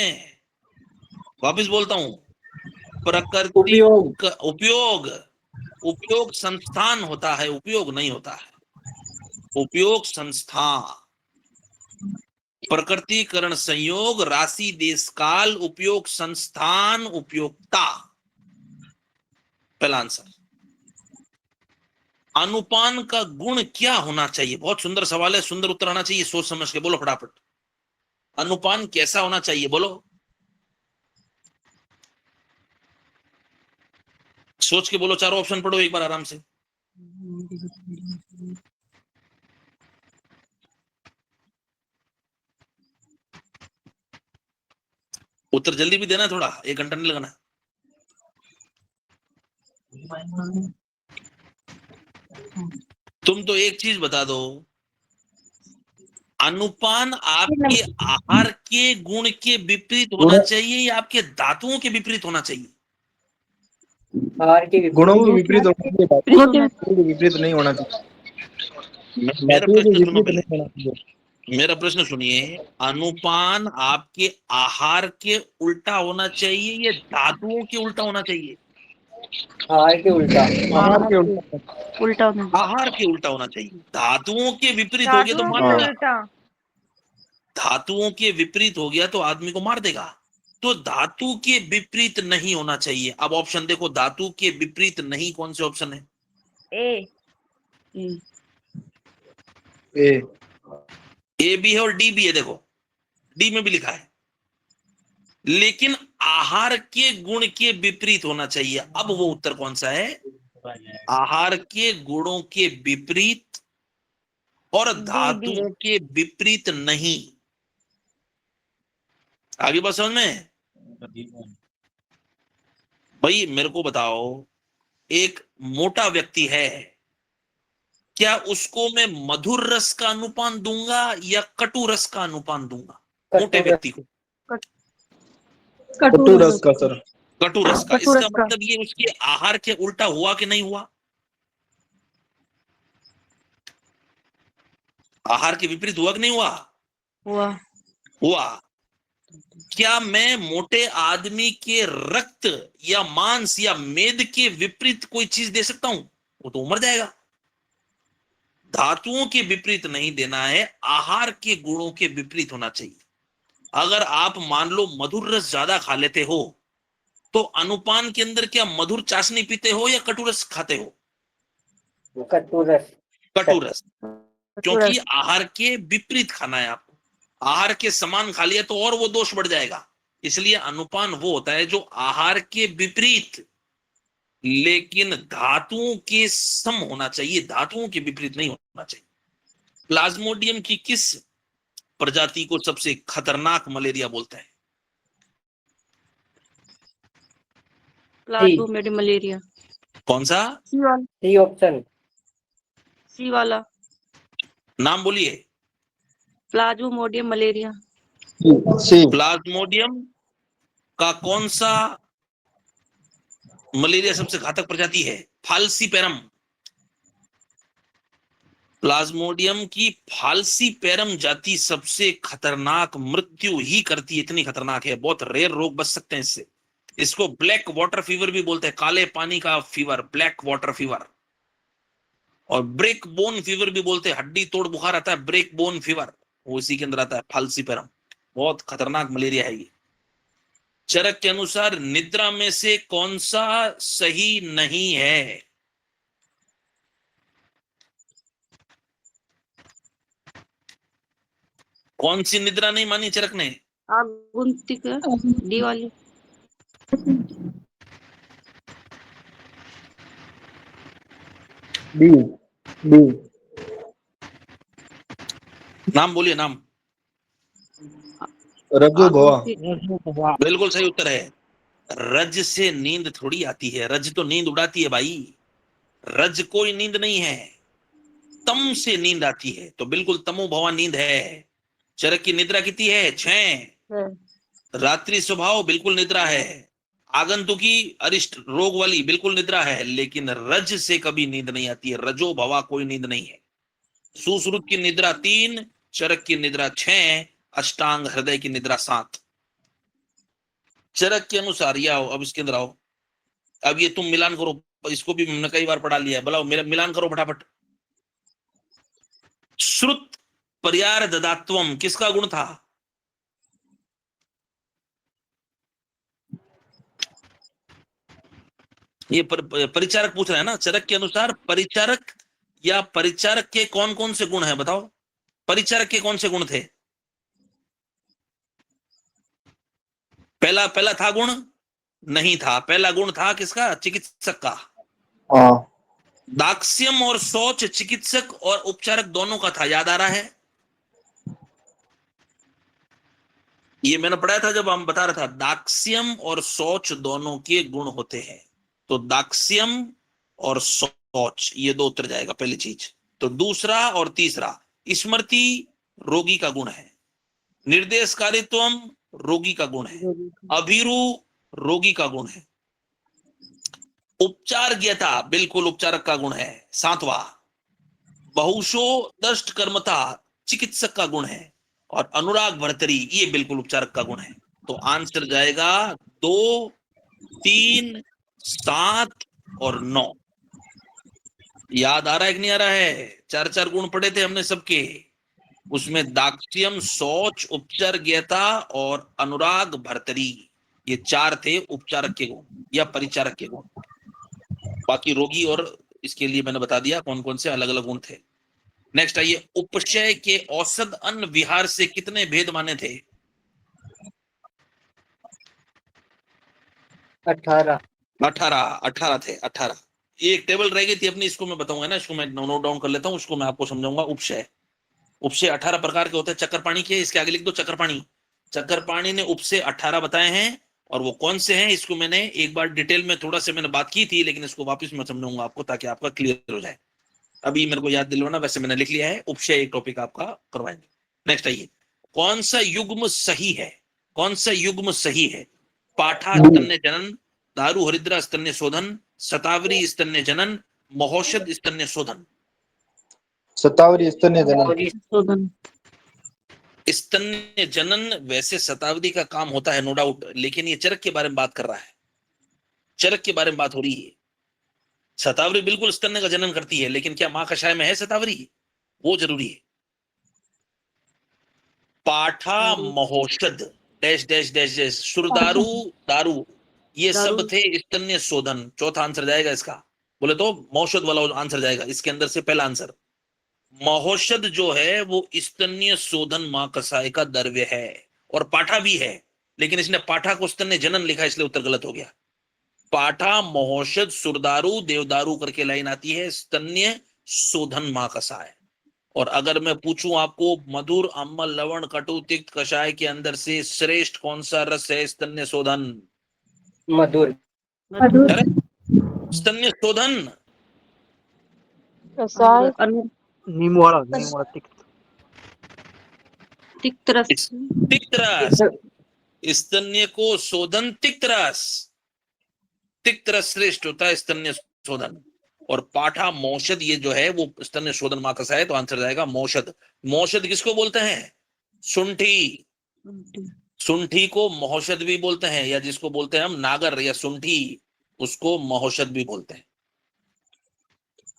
वापिस बोलता हूं। प्रकृति उपयोग। उपयोग, उपयोग संस्थान होता है, उपयोग नहीं होता है। उपयोग संस्थान। प्रकृतिकरण, संयोग, राशि, देश काल, उपयोग, संस्थान, उपयोगिता। पहला आंसर। अनुपान का गुण क्या होना चाहिए? बहुत सुंदर सवाल है, सुंदर उत्तर आना चाहिए, सोच समझ के बोलो फटाफट। अनुपान कैसा होना चाहिए? बोलो, सोच के बोलो। चारों ऑप्शन पढ़ो एक बार आराम से। उत्तर जल्दी भी देना, थोड़ा 1 घंटा नहीं लगाना। तुम तो एक चीज बता दो, अनुपान आपके आहार के गुण के विपरीत होना चाहिए या आपके धातुओं के विपरीत होना चाहिए? आहार के गुणों के विपरीत होना चाहिए, धातुओं के विपरीत नहीं होना चाहिए। मेरा धातुओं के प्रश्न सुनो विपरीत पहले, नहीं होना चाहिए। मेरा प्रश्न सुनिए। अनुपान आपके आहार के उल्टा होना चाहिए या धातुओं के उल्टा होना चाहिए? आहार के उल्टा। आहार के उल्टा। उल्टा होना। आहार के उल्टा होना चाहिए। धातुओं के विपरीत हो गया तो धातुओं मार के देगा। उल्टा। धातुओं के विपरीत हो गया तो आदमी को मार देगा। तो धातु के विपरीत नहीं होना चाहिए। अब ऑप्शन देखो, धातु के विपरीत नहीं कौन से ऑप्शन है? ए। ए ए भी है और डी भी है। देखो डी में भी लिखा है, लेकिन आहार के गुण के विपरीत होना चाहिए। अब वो उत्तर कौन सा है? आहार के गुणों के विपरीत और धातुओं के विपरीत नहीं। आगे बात समझ में? भाई मेरे को बताओ, एक मोटा व्यक्ति है, क्या उसको मैं मधुर रस का अनुपान दूंगा या कटु रस का अनुपान दूंगा? मोटे व्यक्ति को कटु रस का सर। कटु रस का। कटु इसका रस का। मतलब ये उसके आहार के उल्टा हुआ कि नहीं हुआ? आहार के विपरीत हुआ कि नहीं हुआ? हुआ। हुआ। क्या मैं मोटे आदमी के रक्त या मांस या मेद के विपरीत कोई चीज दे सकता हूं? वो तो मर जाएगा। धातुओं के विपरीत नहीं देना है, आहार के गुणों के विपरीत होना चाहिए। अगर आप मान लो मधुर रस ज्यादा खा लेते हो तो अनुपान के अंदर क्या मधुर चाशनी पीते हो या कटु रस खाते हो? कटु रस। कटु रस, क्योंकि आहार के विपरीत खाना है आपको। आहार के समान खा लिया तो और वो दोष बढ़ जाएगा। इसलिए अनुपान वो होता है जो आहार के विपरीत लेकिन धातुओं के सम होना चाहिए, धातुओं के विपरीत नहीं होना चाहिए। प्लाज्मोडियम की किस प्रजाति को सबसे खतरनाक मलेरिया बोलते हैं? Plasmodium malaria. कौन सा? C option. सी वाला। नाम बोलिए। Plasmodium malaria. सी। प्लाज्मोडियम का कौन सा मलेरिया सबसे घातक प्रजाति है? फाल्सीपेरम। प्लाज्मोडियम की फाल्सीपेरम जाति सबसे खतरनाक, मृत्यु ही करती है, इतनी खतरनाक है। बहुत रेयर रोग बच सकते हैं इससे। इसको ब्लैक वाटर फीवर भी बोलते हैं, काले पानी का फीवर, ब्लैक वाटर फीवर। और ब्रेक बोन फीवर भी बोलते हैं, हड्डी तोड़ बुखार आता है, ब्रेक बोन फीवर, वो इसी के अंदर आता है, फाल्सीपेरम। बहुत खतरनाक मलेरिया है ये। चरक के अनुसार निद्रा में से कौन सा सही नहीं है? कौन सी निद्रा नहीं मानी चरक ने? आगुंतिक डी वाली। बी। बी। नाम बोलिए, नाम। रज्जु भवा। बिल्कुल सही उत्तर है। रज से नींद थोड़ी आती है, रज तो नींद उड़ाती है भाई। रज कोई नींद नहीं है, तम से नींद आती है, तो बिल्कुल तमो भवा नींद है। चरक की निद्रा कितनी है? 6। रात्रि स्वभाव बिल्कुल निद्रा है। आगंतुकी अरिष्ट रोग वाली बिल्कुल निद्रा है, लेकिन रज से कभी नींद नहीं आती है। रजो भवा कोई नींद नहीं है। सुश्रुत की निद्रा 3, चरक की निद्रा 6, अष्टांग हृदय की निद्रा 7। चरक के अनुसार ये आओ, अब इसके अंदर आओ। अब ये तुम मिलान करो, इसको भी हमने कई बार पढ़ा लिया है, बुलाओ मेरा मिलान करो फटाफट। श्रुत पर्यार ददात्वम किसका गुण था? ये परिचारक पूछ रहा है ना। चरक के अनुसार परिचारक या परिचारक के कौन कौन से गुण हैं बताओ? परिचारक के कौन से गुण थे? पहला था गुण? नहीं था। पहला गुण था किसका? चिकित्सक का। हाँ। दाक्ष्यम और शौच चिकित्सक और उपचारक दोनों का था, याद आ रहा है? ये मैंने पढ़ाया था जब हम बता रहा था, दाक्ष्यम और शौच दोनों के गुण होते हैं। तो दाक्ष्यम और शौच, ये दो उतर जाएगा पहली चीज। तो दूसरा और तीसरा, स्मृति रोगी का गुण है, निर्देशकारित्वम रोगी का गुण है, अभिरु रोगी का गुण है, उपचारज्ञता बिल्कुल उपचारक का गुण है, सातवां। बहुशो दष्ट कर्मता चिकित्सक का गुण है, और अनुराग भर्तरी ये बिल्कुल उपचारक का गुण है। तो आंसर जाएगा 2, 3, 7 और 9। याद आ रहा है कि नहीं आ रहा है? 4 गुण पढ़े थे हमने सबके, उसमें दाक्ष्यम, शौच, उपचारज्ञता और अनुराग भर्तरी, ये 4 थे उपचारक के गुण या परिचारक के गुण। बाकी रोगी और इसके लिए मैंने बता दिया कौन कौन से अलग अलग गुण थे। नेक्स्ट आइए, उपचय के औषध अन्न विहार से कितने भेद माने थे? 18 18 थे, 18। एक टेबल रह गई थी अपनी, इसको मैं बताऊंगा ना, इसको मैं नोट डाउन कर लेता हूं, उसको मैं आपको समझाऊंगा। उपचय 18 प्रकार के होते हैं। चक्कर के इसके आगे लिख दो, चक्कर ने उपसे 18 बताए हैं, और वो कौन से हैं इसको मैंने एक बार डिटेल में थोड़ा सा मैंने बात की थी, लेकिन इसको वापस मैं समझाऊंगा आपको ताकि आपका क्लियर हो जाए। अभी मेरे को याद दिलवाना, वैसे मैंने लिख लिया है। उपचय एक टॉपिक आपका करवाएंगे। नेक्स्ट आइए, कौन सा युग्म सही है? कौन सा युग्म सही है? पाठा स्तन्य जनन, दारू हरिद्रा स्तन्य शोधन, शतावरी स्तन्य जनन, महौषध स्तन्य शोधन। शतावरी स्तन्य जनन। शोधन। स्तन्य जनन वैसे शतावरी का काम होता है, नो डाउट, लेकिन ये चरक के बारे में बात कर रहा है, चरक के बारे में बात हो रही है। शतावरी बिल्कुल स्तन्य का जनन करती है, लेकिन क्या मां कषाय में है शतावरी? वो जरूरी है। पाठा, Mahaushadh, dash dash dash dash, सुरदारू, दारू, ये सब थे स्तन्य शोधन। चौथा आंसर जाएगा इसका, बोले तो महौषध वाला आंसर जाएगा इसके अंदर से। पहला आंसर महौषध जो है वो स्तन्य शोधन मां कसाय का द्रव्य है, और पाठा भी है, लेकिन इसने पाठा को स्तन्य जनन लिखा, इसलिए उत्तर गलत हो गया। पाठा, महौषध, सुरदारू, देवदारू करके लाइन आती है, स्तन्य शोधन मां कसाय। और अगर मैं पूछूं आपको, मधुर, अम्ल, लवण, कटु, तिक्त कषाय के अंदर से श्रेष्ठ कौन सा रस है स्तन्य शोधन? मधुर। स्तन्य शोधन कसाय नींबू वाला तिक्त रस। तिक्त रस, स्तन्य को शोधन तिक्त रस, तिक्त रस श्रेष्ठ होता है स्तन्य शोधन। और पाठा, मौषध, ये जो है वो स्तन्य शोधन मां कसा है, तो आंसर जाएगा मौषध। मौषध किसको बोलते हैं? सुंठी, सुंठी को महौषध भी बोलते हैं, या जिसको बोलते हैं हम नागर या सुंठी, उसको महौषध भी बोलते हैं।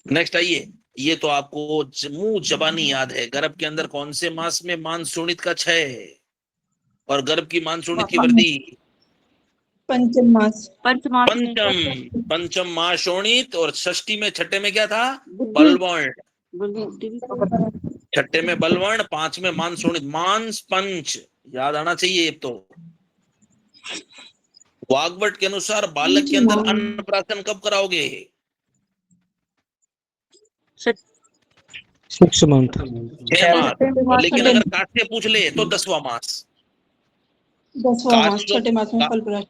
नेक्स्ट आइए, ये तो आपको मुंह जबानी याद है। गर्भ के अंदर कौन से मास में मानसूणित का क्षय और गर्भ की मानसूणित की वृद्धि? पंचम मास। पंचम मास शोणित, और षष्ठी में, छठे में क्या था? बलवर्ण। छठे में बलवर्ण, 5 में मानसूणित, मांस पंच याद आना चाहिए। तो वाग्भट के अनुसार बालक के अंदर अन्नप्राशन कब कराओगे? 6 मंथ। 6 मास। लेकिन अगर काश्य पूछ ले तो 10वां मास। 10वां मास, छठे मास में फल प्राशन।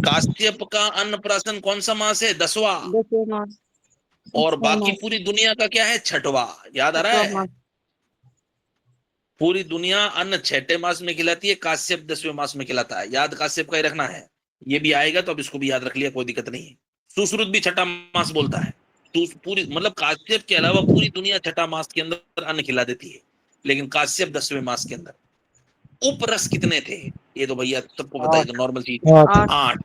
काश्यप का अन्नप्राशन कौन सा मास है? 10वां। और बाकी पूरी दुनिया का क्या है? 6वां। याद आ रहा है? पूरी दुनिया अन्न 6ठे मास में खिलाती है, काश्यप 10वें मास में खिलाता है। याद काश्यप का ही रखना है, ये भी आएगा तो अब इसको भी याद रख लिया, कोई दिक्कत नहीं है। सुश्रुत भी 6ठा मास बोलता है। तो पूरी मतलब काश्यप के अलावा पूरी दुनिया 6ठा मास के अंदर अन्न खिला देती है, लेकिन काश्यप 10वें मास के अंदर। उपरस कितने थे? ये तो भैया सबको पता है, नॉर्मल चीज। 8।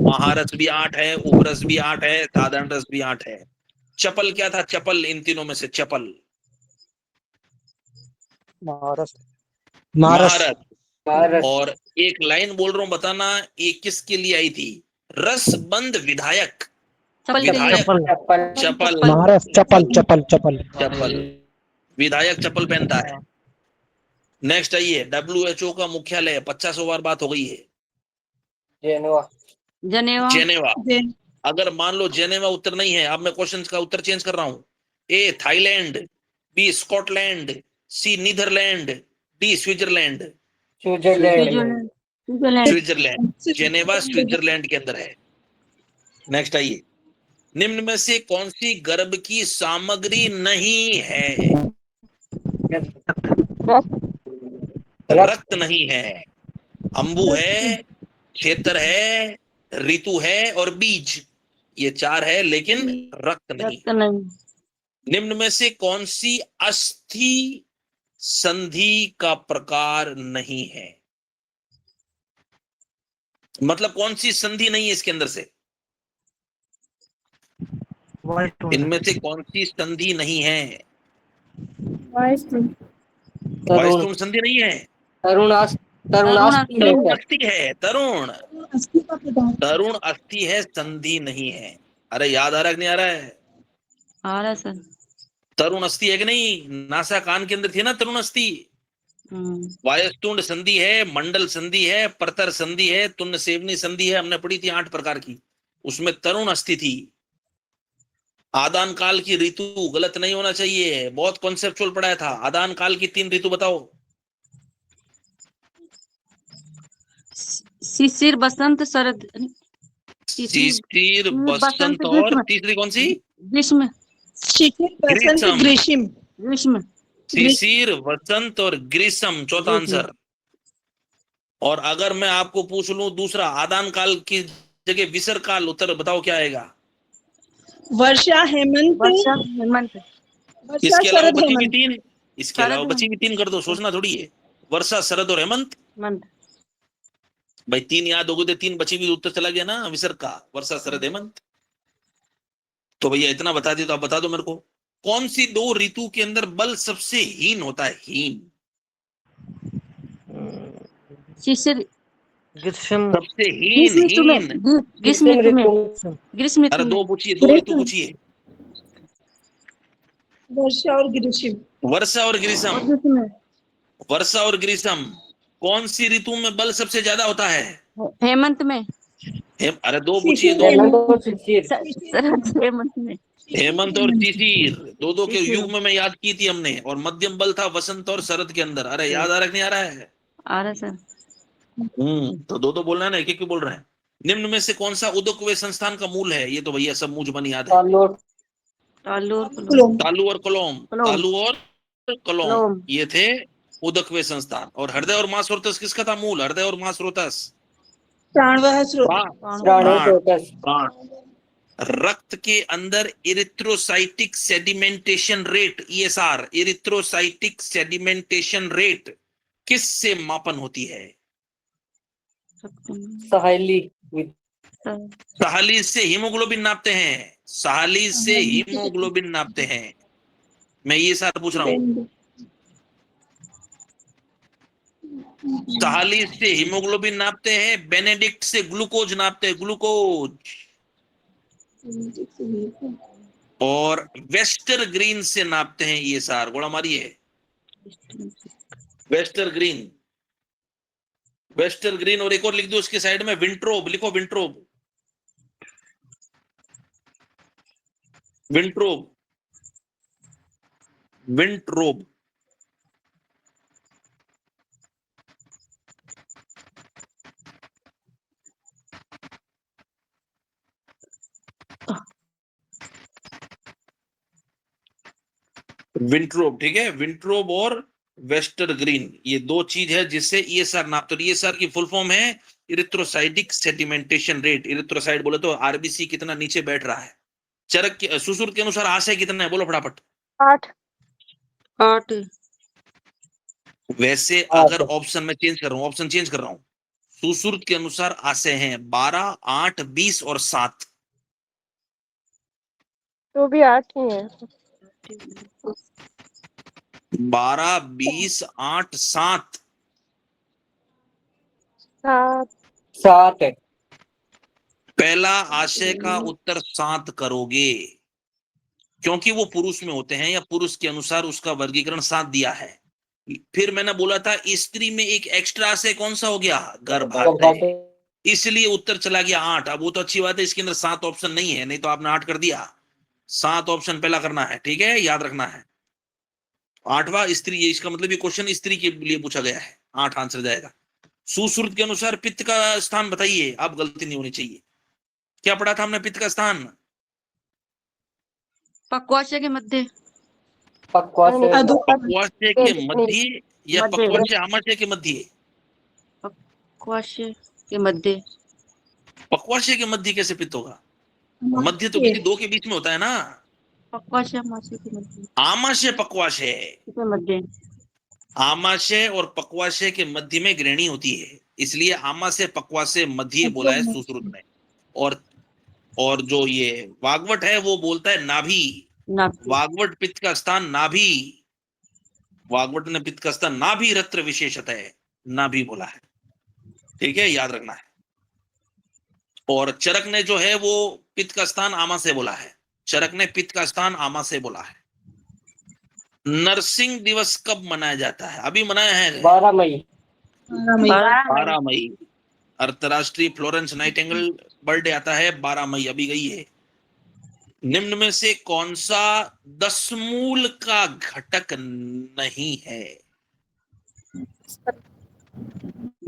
महारस भी 8 है, उपरस भी 8 है, साधारण रस भी 8 है। चपल क्या था? चपल इन तीनों में से चपल। महारस। और एक लाइन बोल रहा हूं, बताना ये किसके लिए आई थी? रसबंद विधायक। चपल। महाराज चपल विधायक चप्पल पहनता है। नेक्स्ट आइए, WHO का मुख्यालय, 50 बार बात हो गई है। जेनेवा। अगर मान लो जेनेवा उत्तर नहीं है, अब मैं क्वेश्चन का उत्तर चेंज कर रहा हूं। A Thailand, B Scotland, C Netherland, D Switzerland. Switzerland Switzerland Switzerland Switzerland, Geneva Switzerland के अंदर है। नेक्स्ट आइए, निम्न में से कौन सी गर्भ की सामग्री नहीं है? रक्त नहीं है, अंबु है, क्षेत्र है, ऋतु है और बीज, ये चार है, लेकिन रक्त नहीं। रक्त नहीं। निम्न में से कौन सी अस्थि संधि का प्रकार नहीं है? मतलब कौन सी संधि नहीं है इसके अंदर से? इनमें से कौन सी संधि नहीं है? वायुस्तुम संधि नहीं है, तरुणास्थि तरुण अस्थि है, तरुण अस्थि है, संधि नहीं है। अरे याद आ रहा है कि नहीं आ रहा है? आ रहा है सर। तरुण अस्थि है कि नहीं? नासा कान के अंदर थी ना तरुण अस्थि। वायुस्तुंड संधि है, मंडल संधि है, परतर संधि है, तुन्न सेवनी संधि है, हमने पढ़ी थी 8 प्रकार की, उसमें तरुण अस्थि थी। आदान काल की ऋतु गलत नहीं होना चाहिए, बहुत कॉन्सेप्चुअल पढ़ाया था। आदान काल की 3 ऋतु बताओ। शिशिर, बसंत, शरद। शिशिर, बसंत और तीसरी कौन सी? ग्रीष्म। शिशिर, बसंत, ग्रीष्म। ग्रीष्म। शिशिर, वसंत और ग्रीष्म, चौथा आंसर। और अगर मैं आपको पूछ लूं दूसरा, आदान काल की जगह विसर काल, उत्तर बताओ क्या आएगा? वर्षा, हेमंत। वर्षा, हेमंत। इसके अलावा शरद, बची हुई हेमंत। 3, इसके अलावा बची हुई 3 कर दो, सोचना थोड़ी है। वर्षा, शरद और हेमंत। भाई 3 याद हो गए थे, 3 बची हुई, उत्तर चला गया ना विसर्ग का, वर्षा, शरद, हेमंत। तो भैया इतना बता दिया, तो आप बता दो मेरे को, कौन सी 2 ऋतु के अंदर बल सबसे हीन होता है? हीन, शिशिर, ग्रीष्म, सबसे हीन, हीन। ग्रीष्म ऋतु में। ग्रीष्म अरे ऋतु 2 में। पूछिए, 2 ऋतु पूछिए। वर्षा और ग्रीष्म। वर्षा और ग्रीष्म, वर्षा और ग्रीष्म, कौन सी ऋतु में बल सबसे ज्यादा होता है? हेमंत में। अरे 2 पूछिए, 2। शरद, हेमंत में। हेमंत और शिशिर, 2 के युग में मैं याद की थी हमने, और मध्यम बल था वसंत और शरद के अंदर। अरे याद आ रहा है कि नहीं आ रहा है? आ रहा सर। तो 2 बोलना है ना, एक बोल रहे हैं। निम्न में से कौन सा उदक वे संस्थान का मूल है? ये तो भैया सब मुझ बन याद है। तालु और कलोम। तालु और कलोम, तालु और कलोम, ये थे उदक वे संस्थान। और हृदय और मांसरोतस किसका था मूल? हृदय और मांसरोतस, प्राणवाह स्रोत। रक्त के अंदर erythrocytic sedimentation rate, ESR, erythrocytic sedimentation rate किस से मापन होती है? सहाली से हीमोग्लोबिन नापते हैं, सहाली से हीमोग्लोबिन नापते हैं। मैं ये सारा पूछ रहा हूं, सहाली से हीमोग्लोबिन नापते हैं, बेनेडिक्ट से ग्लूकोज नापते हैं, ग्लूकोज। और वेस्टर ग्रीन से नापते हैं ये सार, गोड़ा मारिए। वेस्टर ग्रीन, वेस्टर ग्रीन, और एक और लिख दो उसके साइड में, विंट्रोब लिखो, विंट्रोब, विंट्रोब, विंट्रोब। विंट्रोब, ठीक है, विंट्रोब और वेस्टर ग्रीन, ये 2 चीज है जिससे ईएसआर नापते। तो ईएसआर की फुल फॉर्म है इरिथ्रोसाइटिक सेडिमेंटेशन रेट। इरिथ्रोसाइट बोले तो आरबीसी कितना नीचे बैठ रहा है। चरक के सुसुर के अनुसार आशय कितना है? बोलो फटाफट। 8। वैसे अगर ऑप्शन में चेंज कर रहा हूं, ऑप्शन चेंज कर रहा हूं, सुसुर के अनुसार आशय हैं 12, 8, 20 और 7। तो भी 8 ही है। 12, 20, 8, 7। 7 है। पहला आशय का उत्तर 7 करोगे, क्योंकि वो पुरुष में होते हैं, या पुरुष के अनुसार उसका वर्गीकरण 7 दिया है। फिर मैंने बोला था स्त्री में एक एक्स्ट्रा आशय कौन सा हो गया? गर्भाशय, इसलिए उत्तर चला गया 8। अब वो तो अच्छी बात है, इसके अंदर 7 ऑप्शन नहीं है, नहीं तो आपने 8 कर दिया। 7 ऑप्शन पहला करना है, ठीक है, याद रखना है। 8वां स्त्री, इसका मतलब ये क्वेश्चन स्त्री के लिए पूछा गया है। 8 आंसर जाएगा। सुश्रुत के अनुसार पित्त का स्थान बताइए, अब गलती नहीं होनी चाहिए। क्या पढ़ा था हमने पित्त का स्थान? पक्वाशय के मध्य। पक्वाशय पक्वाशय के मध्य या मध्य। पक्वाशय आमाशय के मध्य? पक्वाशय के मध्य। पक्वाशय के मध्य कैसे पित्त होगा? मध्य तो किसी दो के बीच में होता है ना। पक्वाशय आमाशय के मध्य। आमाशय पक्वाशय, के मध्य। आमाशय और पक्वाशय के मध्य में ग्रहणी होती है, इसलिए आमाशय पक्वाशय मध्य बोला है सुश्रुत में। और जो ये वाग्वट है वो बोलता है नाभि। वाग्वट पित्त का स्थान नाभि, वाग्वट ने पित्त का स्थान नाभि रत्र विशेषतः है, नाभि बोला है। ठीक है, याद रखना है। और चरक ने जो है वो पित्त का स्थान आमाशय बोला है, चरक ने पित्त का स्थान आमाशय बोला है। नर्सिंग दिवस कब मनाया जाता है? अभी मनाया है 12 मई। 12 मई। अंतरराष्ट्रीय फ्लोरेंस नाइटिंगेल बर्थडे आता है 12 मई, अभी गई है। निम्न में से कौन सा दशमूल का घटक नहीं है?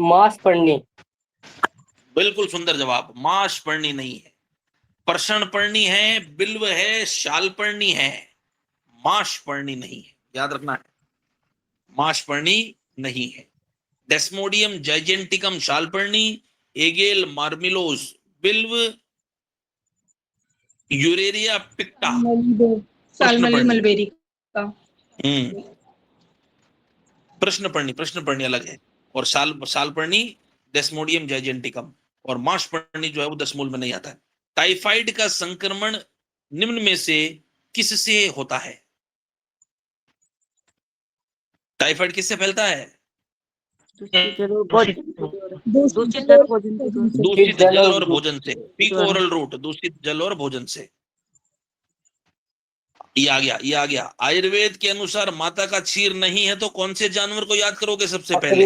मांसपर्णी। बिल्कुल सुंदर जवाब, मांसपर्णी नहीं है। पर्षणपर्णी है, बिल्व है, शालपर्णी है, मांसपर्णी नहीं है, याद रखना है, मांसपर्णी नहीं है। डेस्मोडियम जाइजेंटिकम शालपर्णी, एगेल मार्मिलोस बिल्व, यूरेरिया पिक्टा सालमली मलबेरी का। प्रश्नपर्णी अलग है, और शालपर्णी डेस्मोडियम जाइजेंटिकम, और मांसपर्णी जो है वो दशमूल में नहीं आता है। टाइफाइड का संक्रमण निम्न में से किससे होता है? टाइफाइड किससे फैलता है? दूषित जल और भोजन से। दूषित जल और भोजन से। पीक ओरल रूट, दूषित जल और भोजन से। ये आ गया। आयुर्वेद के अनुसार माता का क्षीर नहीं है तो कौन से जानवर को याद करोगे सबसे पहले?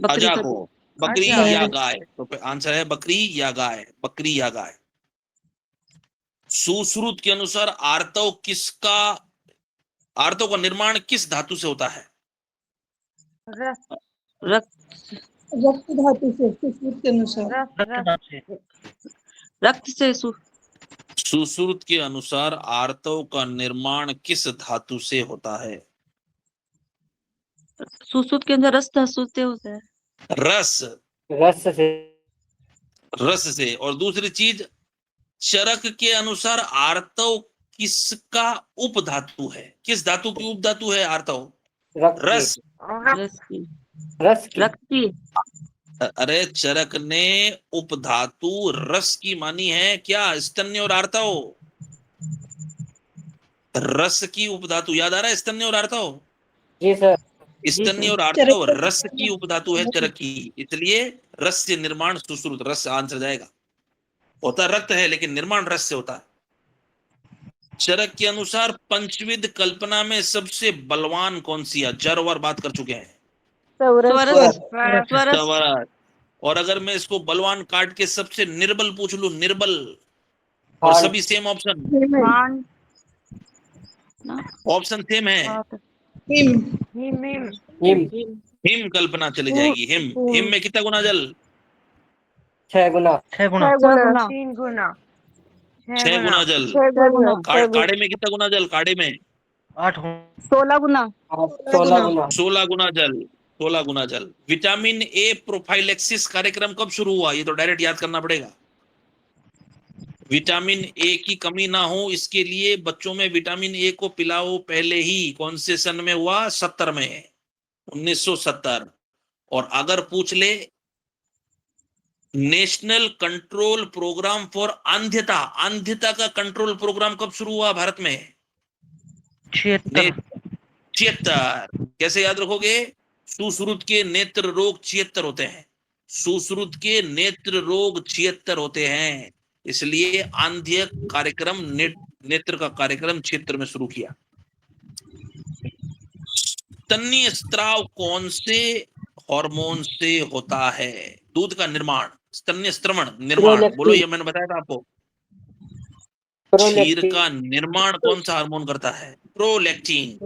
अजा को, बकरी या गाय? तो आंसर है बकरी या गाय, बकरी या गाय। सुश्रुत के अनुसार आर्तव का निर्माण किस धातु से होता है? रक्त धातु से, सुश्रुत के अनुसार रक्त से। सुश्रुत के अनुसार आर्तव का निर्माण किस धातु से होता है? सुश्रुत के अंदर रस धातु से होता है। रस से। और दूसरी चीज, चरक के अनुसार आर्तव किसका उपधातु है? किस धातु की उपधातु है आर्तव? रस की। अरे चरक ने उपधातु रस की मानी है क्या? स्तन्य और आर्तव, रस की उपधातु, याद आ रहा है? स्तन्य और आर्तव। जी सर। स्तन्य और आर्तव रस की उपधातु है चरक की, इसलिए रस से निर्माण सुश्रुत, रस आंसर जाएगा। होता रक्त है लेकिन निर्माण रस से होता है। चरक के अनुसार पंचविध कल्पना में सबसे बलवान कौन सी है? जर और बात कर चुके हैं। स्वरस। और अगर मैं इसको बलवान काट के सबसे निर्बल पूछ लूं, निर्बल, और सभी सेम ऑप्शन, ऑप्शन सेम है। हिम कल्पना चली जाएगी। हिम में कितना गुना जल? 6 गुना। 6 गुना जल। काढ़े में कितना गुना जल? काढ़े में 16 गुना। 16 गुना जल। 16 गुना जल। विटामिन ए प्रोफाइलेक्सिस कार्यक्रम कब शुरू हुआ? ये तो डायरेक्ट याद करना पड़ेगा। विटामिन ए की कमी ना हो इसके लिए बच्चों में विटामिन ए को पिलाओ पहले ही। कौन से सन में हुआ? 70 में, 1970। और अगर पूछ ले नेशनल कंट्रोल प्रोग्राम फॉर अंधता, अंधता का कंट्रोल प्रोग्राम कब शुरू हुआ भारत में? 76। कैसे याद रखोगे? सुश्रुत के नेत्र रोग 76 होते हैं। सुश्रुत के नेत्र रोग 76 होते हैं, इसलिए आंध्य कार्यक्रम, नेत्र का कार्यक्रम क्षेत्र में शुरू किया। स्तन्य स्त्राव कौन से हार्मोन से होता है? दूध का निर्माण, स्तन्य स्त्रवण निर्माण, बोलो, ये मैंने बताया था आपको। क्षीर का निर्माण कौन सा हार्मोन करता है? प्रोलैक्टिन।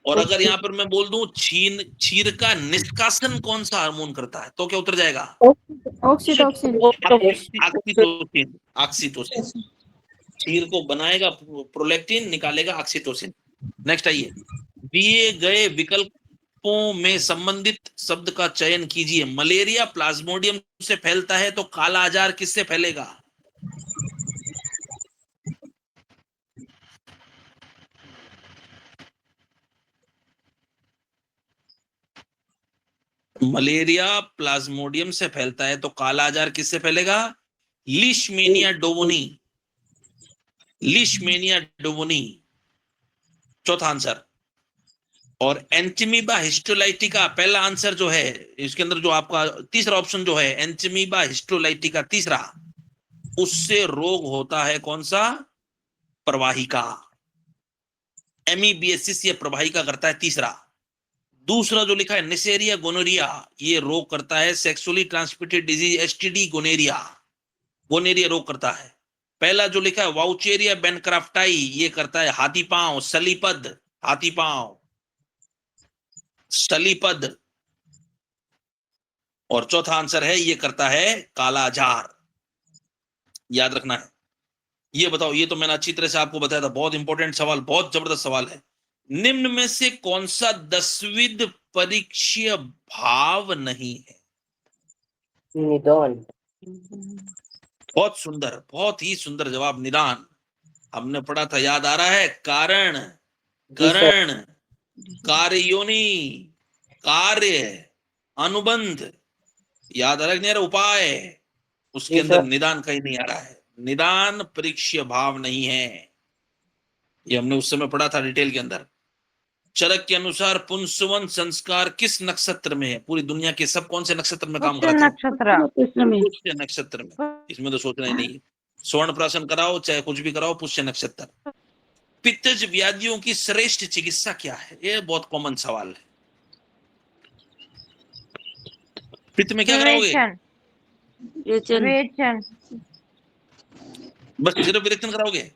और अगर यहाँ पर मैं बोल दूं क्षीर का निष्कासन कौन सा हार्मोन करता है, तो क्या उत्तर जाएगा? ऑक्सीटोसिन। ऑक्सीटोसिन। ऑक्सीटोसिन क्षीर को बनाएगा प्रोलैक्टिन, निकालेगा ऑक्सीटोसिन। नेक्स्ट आइए, दिए गए विकल्पों में संबंधित शब्द का चयन कीजिए। मलेरिया प्लाज्मोडियम से फैलता है तो काला आजार किससे फैलेगा? मलेरिया प्लाज्मोडियम से फैलता है तो काला आजार किससे फैलेगा? लीशमेनिया डोमोनी। लीशमेनिया डोमोनी चौथा आंसर। और एंटीमीबा हिस्टोलाइटिका पहला आंसर जो है, इसके अंदर जो आपका तीसरा ऑप्शन जो है एंटीमीबा हिस्टोलाइटिका तीसरा, उससे रोग होता है कौन सा? प्रवाहिका। एमीबियासिस ये प्रवाहिका करता है तीसरा। दूसरा जो लिखा है निसेरिया गोनोरिया, ये रोग करता है sexually transmitted disease STD gonorrhoea. Gonorrhoea रोग करता है। पहला जो लिखा है वाउचेरिया बेनक्राफ्टाई, ये करता है हाथी पांव, सलीपद, हाथी पांव, सलीपद। और चौथा आंसर है ये करता है काला आजार। याद रखना है। ये बताओ, ये तो मैंने अच्छी तरह से आपको बताया था, बहुत इंपॉर्टेंट सवाल, बहुत जबरदस्त सवाल है। निम्न में से कौन सा 10विध परीक्षीय भाव नहीं है? निदान। बहुत सुंदर, बहुत ही सुंदर जवाब, निदान। हमने पढ़ा था, याद आ रहा है? कारण, करण, कार्योनि, कार्य, अनुबंध, याद आ रहा है नहीं? उपाय, उसके अंदर निदान कहीं नहीं आ रहा है। निदान परीक्षीय भाव नहीं है, ये हमने उस समय पढ़ा था डिटेल के अंदर। चरक के अनुसार पुंसवन संस्कार किस नक्षत्र में है? पूरी दुनिया के सब कौन से नक्षत्र में काम करते हैं? पुष्य नक्षत्र में, इसमें तो सोचना ही नहीं है। स्वर्ण प्राशन कराओ चाहे कुछ भी कराओ, पुष्य नक्षत्र। पित्तज व्याधियों की श्रेष्ठ चिकित्सा क्या है? ये बहुत कॉमन सवाल है। पित्त में क्या कराओगे? बस सिर्फ विरेचन कराओगे?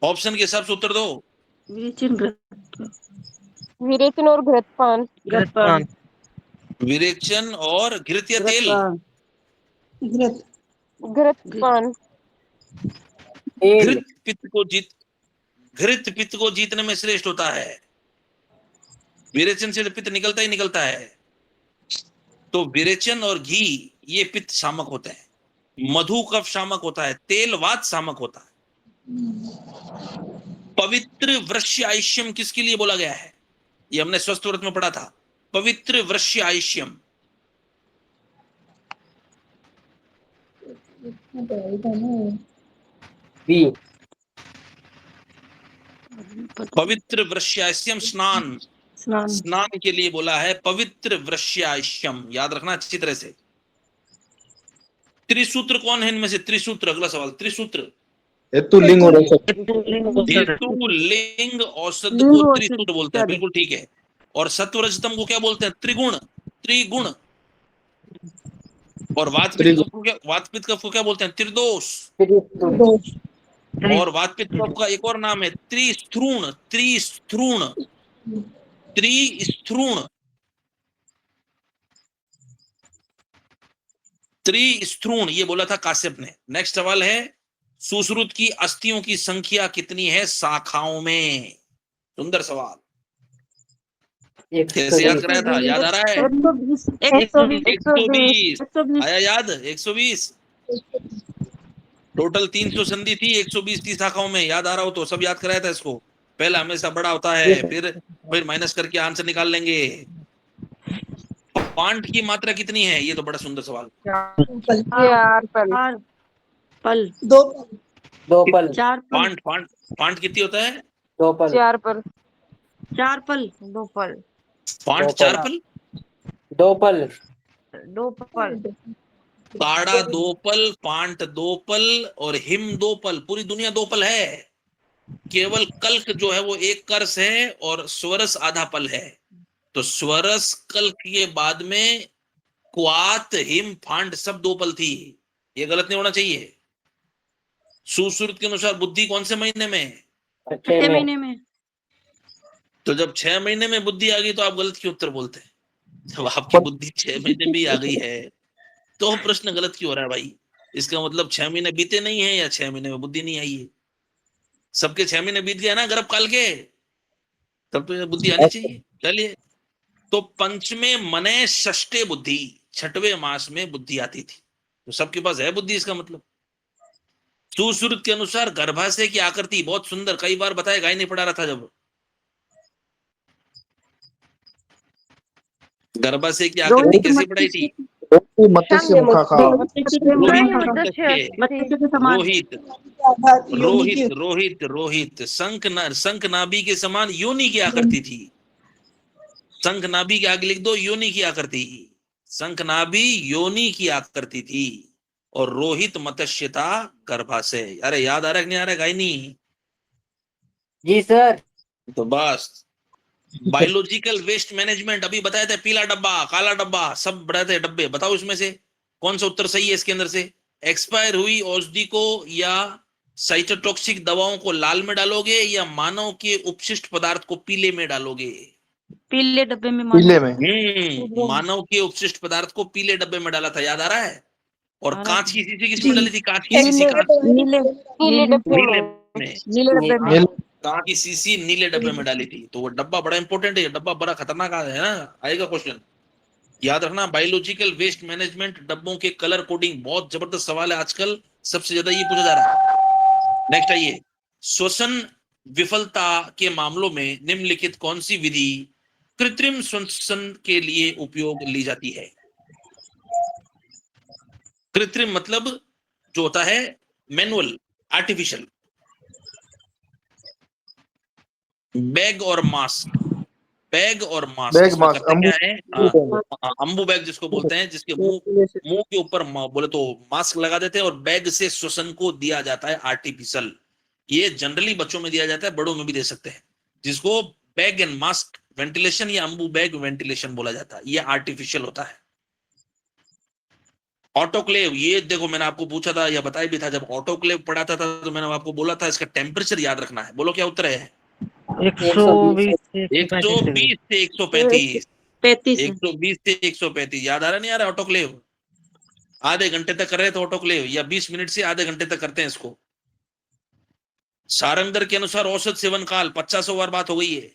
ऑप्शन के हिसाब से उत्तर दो। विरेचन और घृतपान। विरेचन और घृत या तेल? घृतपान। घृत पित्त को जीतने में श्रेष्ठ होता है। विरेचन से तो पित्त निकलता ही निकलता है। तो विरेचन और घी ये पित्त शामक होते हैं, मधु कफ शामक होता है, तेल वात शामक होता है। पवित्र वृश्य आयुष्यम किसके लिए बोला गया है? ये हमने स्वस्थ व्रत में पढ़ा था। पवित्र वृश्य आयुष्यम, पवित्र वृश्याश्यम स्नान, स्नान के लिए बोला है पवित्र वृश्याश्यम। याद रखना अच्छी तरह से। त्रिसूत्र कौन है इनमें से? त्रिसूत्र, अगला सवाल। त्रिसूत्र हेतु लिंग और औसत। हेतु लिंग औसत को त्रिसूत्र बोलते हैं, बिल्कुल ठीक है। और सत्वरजतम को क्या बोलते हैं? त्रिगुण, त्रिगुण। और वातपित्त कफ को क्या बोलते हैं? त्रिदोष। और वातपित्त कफ का एक और नाम है त्रिस्थ्रूण, त्रिस्थ्रूण, त्रिस्थ्रूण, त्रिस्थ्रूण, ये बोला था काश्यप ने। नेक्स्ट सवाल है, सुश्रुत की अस्थियों की संख्या कितनी है शाखाओं में? सुंदर सवाल। कैसे याद कराया था? याद आ रहा है? 120 आया याद? 120 टोटल 300 संधि थी, 120 थी शाखाओं में। याद आ रहा हो तो सब याद कराया था इसको। पहला हमेशा बड़ा होता है, फिर माइनस करके आंसर निकाल लेंगे। पांट की मात्रा कितनी है? ये तो बड़ा सुंदर सवाल। 4 पल, 2 पल। पांट कितनी होता है? 2 पल। 4 पल। 4 पल। 2 पल। पांट 4 पल। 2 पल। 2 पल। काड़ा 2 पल, पांट 2 पल और हिम 2 पल। पूरी दुनिया 2 पल है। केवल कल्क जो है वो 1 कर्स है और स्वरस आधा पल है। तो स्वरस कल्क के बाद में क्वात, हिम, फांड सब 2 पल थी। ये गलत नहीं होना चाहिए। सुश्रुत के अनुसार बुद्धि कौन से महीने में? छठे महीने में। तो जब 6 महीने में बुद्धि आ गई तो आप गलत क्यों उत्तर बोलते हैं? जब आपकी बुद्धि 6 महीने भी आ गई है तो प्रश्न गलत क्यों हो रहा है भाई? इसका मतलब 6 महीने बीते नहीं है या 6 महीने में बुद्धि नहीं आई है? सबके 6 महीने बीत गया ना गर्भ काल के, तब तो ये बुद्धि आनी चाहिए। चलिए, तो पंचमे मने षष्ठे बुद्धि, छठवें मास में बुद्धि आती थी। तो सबके पास है बुद्धि, इसका मतलब। सुश्रुत के अनुसार गर्भाशय की आकृति बहुत सुंदर, कई बार बताया, गाय नहीं पढ़ा रहा था जब। गर्भाशय की आकृति कैसे पढ़ाई थी? मत्स्य मुखा का रोहित रोहित रोहित रोहित शंख नाभि के समान योनि की आकृति थी। शंख नाभि के आगे लिख दो योनि की आकृति। शंख नाभि योनि की आकृति थी और रोहित मत्स्य था गर्भाशय। अरे याद आ रहा है कि नहीं आ रहा है? गायनी जी सर। तो बस बायोलॉजिकल वेस्ट मैनेजमेंट अभी बताया था, पीला डब्बा, काला डब्बा, सब बताए थे डब्बे। बताओ इसमें से कौन सा उत्तर सही है इसके अंदर से? एक्सपायर हुई औषधि को या साइटोटॉक्सिक दवाओं को लाल में डालोगे या मानव के उपशिष्ट पदार्थ को पीले में डालोगे? पीले डब्बे में पीले में। मानव के उपशिष्ट पदार्थ को पीले डब्बे में डाला था, याद आ रहा है? और आ रहा कांच की शीशी किसमें डाली थी? कांच की शीशी नीले नीले डब्बे नीले में, में, नीले डब्बे में। कांच की शीशी नीले डब्बे में डाली थी। तो वो डब्बा बड़ा इंपॉर्टेंट है, डब्बा बड़ा खतरनाक है ना, आएगा क्वेश्चन, याद रखना। बायोलॉजिकल वेस्ट मैनेजमेंट, डब्बों के कलर कोडिंग, बहुत जबरदस्त सवाल है आजकल, सबसे ज्यादा ये पूछा जा रहा है। नेक्स्ट आइए, श्वसन विफलता के मामलों में निम्नलिखित कौन सी विधि कृत्रिम श्वसन के लिए उपयोग ली जाती है? कृत्रिम मतलब जो होता है मैनुअल, आर्टिफिशियल। बैग और मास्क, बैग और मास्क, बैग इसमें मास्क, करते क्या है? अम्बू अम्बू बैग जिसको बोलते हैं, जिसके मुंह के ऊपर बोले तो मास्क लगा देते हैं और बैग से श्वसन को दिया जाता है आर्टिफिशियल। ये जनरली बच्चों में दिया जाता है, बड़ों में भी दे सकते हैं, जिसको बैग एंड मास्क वेंटिलेशन या अम्बू बैग वेंटिलेशन बोला जाता है। ये आर्टिफिशियल होता है। ऑटोक्लेव, ये देखो मैंने आपको पूछा था या बताया भी था, जब ऑटोक्लेव पढ़ाता था तो मैंने आपको बोला था इसका टेम्परेचर याद रखना है। बोलो क्या उत्तर है? 120 से 120 से 135, 35 120 से 135। याद आ रहा नहीं आ रहा? ऑटोक्लेव आधे घंटे तक कर रहे थे ऑटोक्लेव, या 20 मिनट से आधे घंटे तक करते हैं इसको। सारंगदर के अनुसार औसत सेवन काल 50 बार बात हो गई है।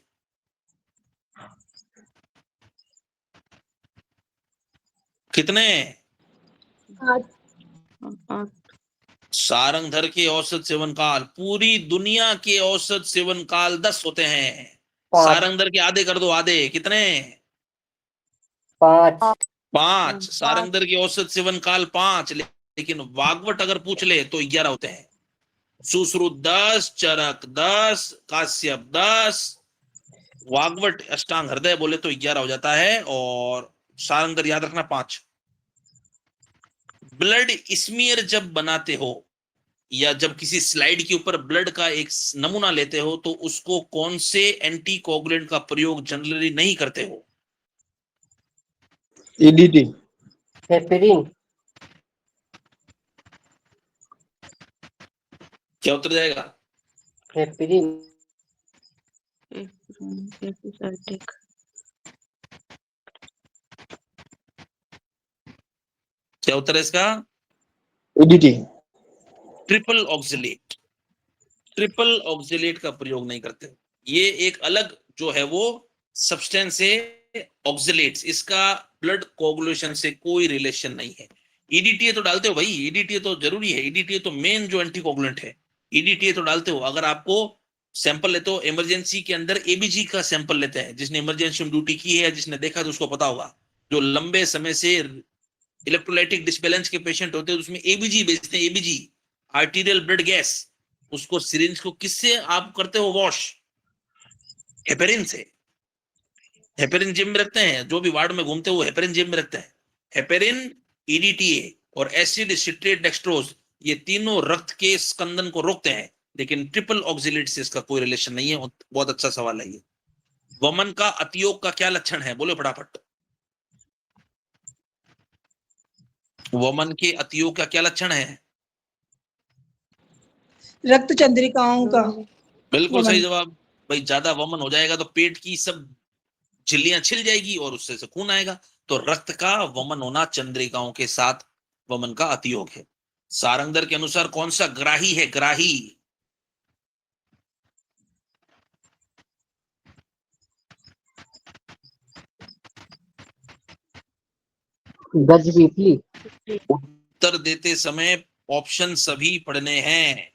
कितने? सारंगधर के औसत सेवन काल, पूरी दुनिया के औसत सेवन काल 10 होते हैं। सारंगधर के आधे कर दो, आधे कितने? 5। सारंगधर के औसत सेवन काल 5, लेकिन वाग्वट अगर पूछ ले तो 11 होते हैं। सुश्रुत 10, चरक 10, काश्यप 10, वाग्वट अष्टांग हृदय बोले तो 11 हो जाता है, और सारंगधर याद रखना 5। ब्लड स्मीयर जब बनाते हो या जब किसी स्लाइड के ऊपर ब्लड का एक नमूना लेते हो तो उसको कौन से एंटीकोगुलेंट का प्रयोग जनरली नहीं करते हो? EDT, heparin. क्या उत्तर जाएगा? हेपरिन। क्या उत्तर है इसका? EDT. Triple oxalate, triple oxalate का प्रयोग नहीं करते। ये एक अलग जो है वो सब्सटेंस है ऑक्सिलेट्स, इसका ब्लड कोगुलेशन से कोई रिलेशन नहीं है। ईडीटीए तो डालते हो भाई, ईडीटीए तो जरूरी है, ईडीटीए तो मेन जो एंटीकोगुलेंट है, ईडीटीए तो डालते हो। अगर आपको सैंपल लेते हो इमरजेंसी के अंदर, एबीजी का सैंपल लेते हैं, जिसने इमरजेंसी में ड्यूटी की है, जिसने देखा तो उसको पता होगा, जो लंबे समय से इलेक्ट्रोलाइटिक डिसबैलेंस के पेशेंट होते हैं उसमें एबीजी भेजते हैं, एबीजी आर्टीरियल ब्लड गैस। उसको सिरिंज को किससे आप करते हो वॉश? हेपेरिन से। हेपेरिन जिम में रखते हैं, जो भी वार्ड में घूमते हैं वो हेपेरिन जिम में रखते हैं। हेपेरिन, ईडीटीए और एसिड सिट्रेट डेक्सट्रोज, ये तीनों रक्त के स्कंदन को रोकते हैं, लेकिन ट्रिपल ऑक्सिलेट से इसका कोई रिलेशन नहीं है। बहुत अच्छा सवाल है ये। वमन का अतियोग का क्या लक्षण है? बोलो फटाफट। वमन के अतियोग का क्या लक्षण है? रक्त चंद्रिकाओं का। बिल्कुल सही जवाब। भाई ज्यादा वमन हो जाएगा तो पेट की सब झिल्लियां छिल जाएगी और उससे से खून आएगा। तो रक्त का वमन होना चंद्रिकाओं के साथ वमन का अतियोग है। सारंगधर के अनुसार कौन सा ग्राही है? ग्राही गज पीपली। उत्तर देते समय ऑप्शन सभी पढ़ने हैं।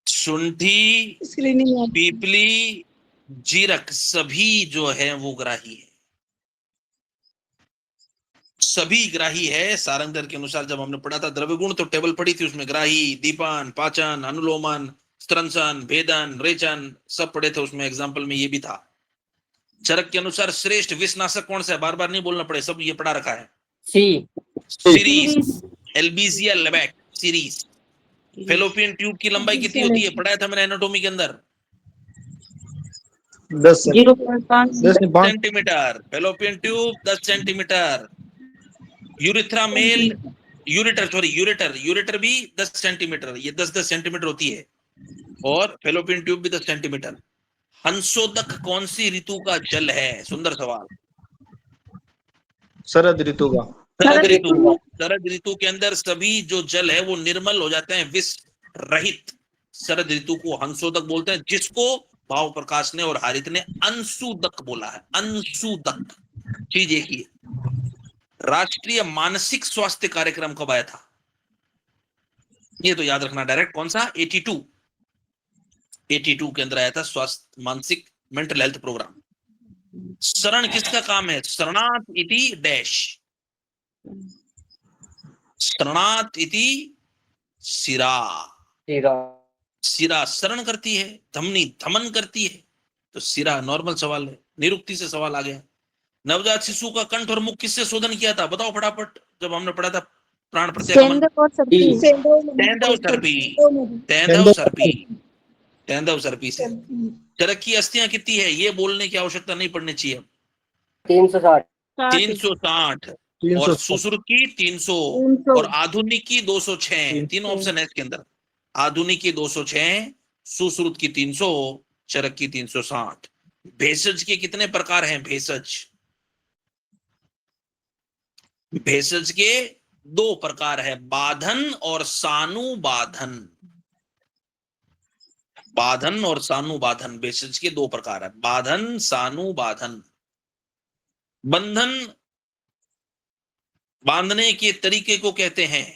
शुंठी, स्क्रीनिंग में पीपली, जीरक सभी जो है वो ग्राही है, सभी ग्राही है। सारंगधर के अनुसार जब हमने पढ़ा था द्रव्य गुण तो टेबल पढ़ी थी, उसमें ग्राही, दीपान, पाचन, अनुलोमन, स्त्रंसन, भेदन, रेचन सब पढ़े थे। उसमें एग्जाम्पल में ये भी था। चरक के अनुसार श्रेष्ठ विषनाशक कौन सा है? बार बार नहीं बोलना पड़े, सब ये पढ़ा रखा है। C. Series, albizia lebbeck series. Fallopian tube की लंबाई कितनी होती है? पढ़ाया था मैंने एनाटॉमी के अंदर, 10 0.5 10 नहीं 5 centimetre. Fallopian tube 10 centimetre. Urethra male, ureter भी 10 सेंटीमीटर, ये 10-10 सेंटीमीटर होती है। और फेलोपियन ट्यूब भी 10 सेंटीमीटर। हंसोदक कौन सी ऋतु का जल है? सुंदर सवाल। शरद ऋतु का। शरद ऋतु के अंदर सभी जो जल है वो निर्मल हो जाते हैं, विष रहित। शरद ऋतु को हंसोदक बोलते हैं, जिसको भाव प्रकाश ने और हारित ने अंशुदक बोला है। अंशुदक चीज एक ही है। राष्ट्रीय मानसिक स्वास्थ्य कार्यक्रम कब आया था? ये तो याद रखना डायरेक्ट। कौन सा? 82 के अंदर आया था स्वास्थ्य मानसिक मेंटल हेल्थ प्रोग्राम। शरण किसका काम है? शरणात इति डैश, शरणात इति सिरा। सिरा शरण करती है, धमनी धमन करती है, तो सिरा नॉर्मल सवाल है, निरुक्ति से सवाल आ गया। नवजात शिशु का कंठ और मुख किससे शोधन किया था? बताओ फटाफट। जब हमने पढ़ा था प्राण प्रत्यागमन, तेंदव सर्पी से। चरक की अस्थियां कितनी है? ये बोलने की आवश्यकता नहीं पड़नी चाहिए। 360। 360 और सुश्रुत की 300 और आधुनिक की 206। तीन ऑप्शन है इसके अंदर। आधुनिक की 206, सुश्रुत की 300, चरक की 360। भेषज के कितने प्रकार हैं? भेषज के 2 प्रकार है, बाधन और सानुबाधन। बाधन और सानुबाधन भेषज के 2 प्रकार है, बाधन सानुबाधन। बंधन बांधने के तरीके को कहते हैं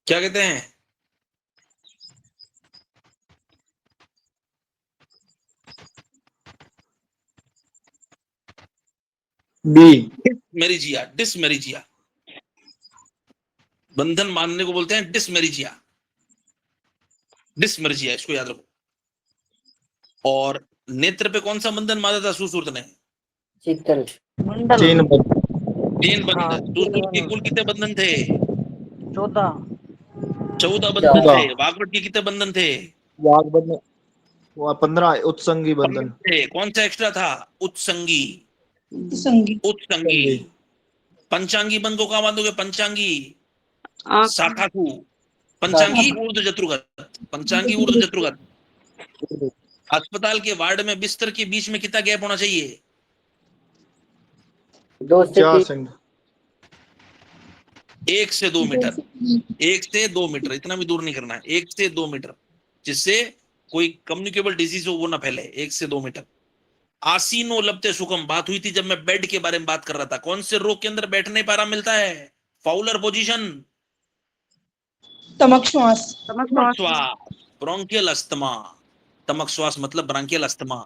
क्या कहते हैं? बी। डिसमेरिजिया। बंधन बांधने को बोलते हैं डिसमेरिजिया। इसको याद रखो। और नेत्र पे कौन सा बंधन बांधा था सुश्रुत ने? शीतल। चेन बंद। 3 बंधन। सुश्रुत के कुल कितने बंधन थे? 14 बंधन थे। वाग्वट के कितने बंधन थे? वाग बंधन 15 उत्संगी बंधन थे। कौन सा एक्स्ट्रा था? उत्संगी। संगीत पंचांगी बंध को कहां बांधोगे? पंचांगी आँख शाखा को। पंचांगी ऊर्ध्व जत्रुगत। अस्पताल के वार्ड में बिस्तर के बीच में कितना गैप होना चाहिए? 2 से 3। 1 से 2 मीटर। 1 से 2 मीटर, इतना भी दूर नहीं करना है। 1 से 2 मीटर, जिससे कोई कम्युनिकेबल डिजीज हो वो ना फैले। 1 से 2 मीटर। आसीनो लब्धे सुखम बात हुई थी जब मैं बेड के बारे में बात कर रहा था। कौन से रोग के अंदर बैठने पर आराम मिलता है? फाउलर पोजीशन, तमक श्वास, ब्रोंकियल अस्थमा। तमक श्वास मतलब ब्रांकियल अस्थमा।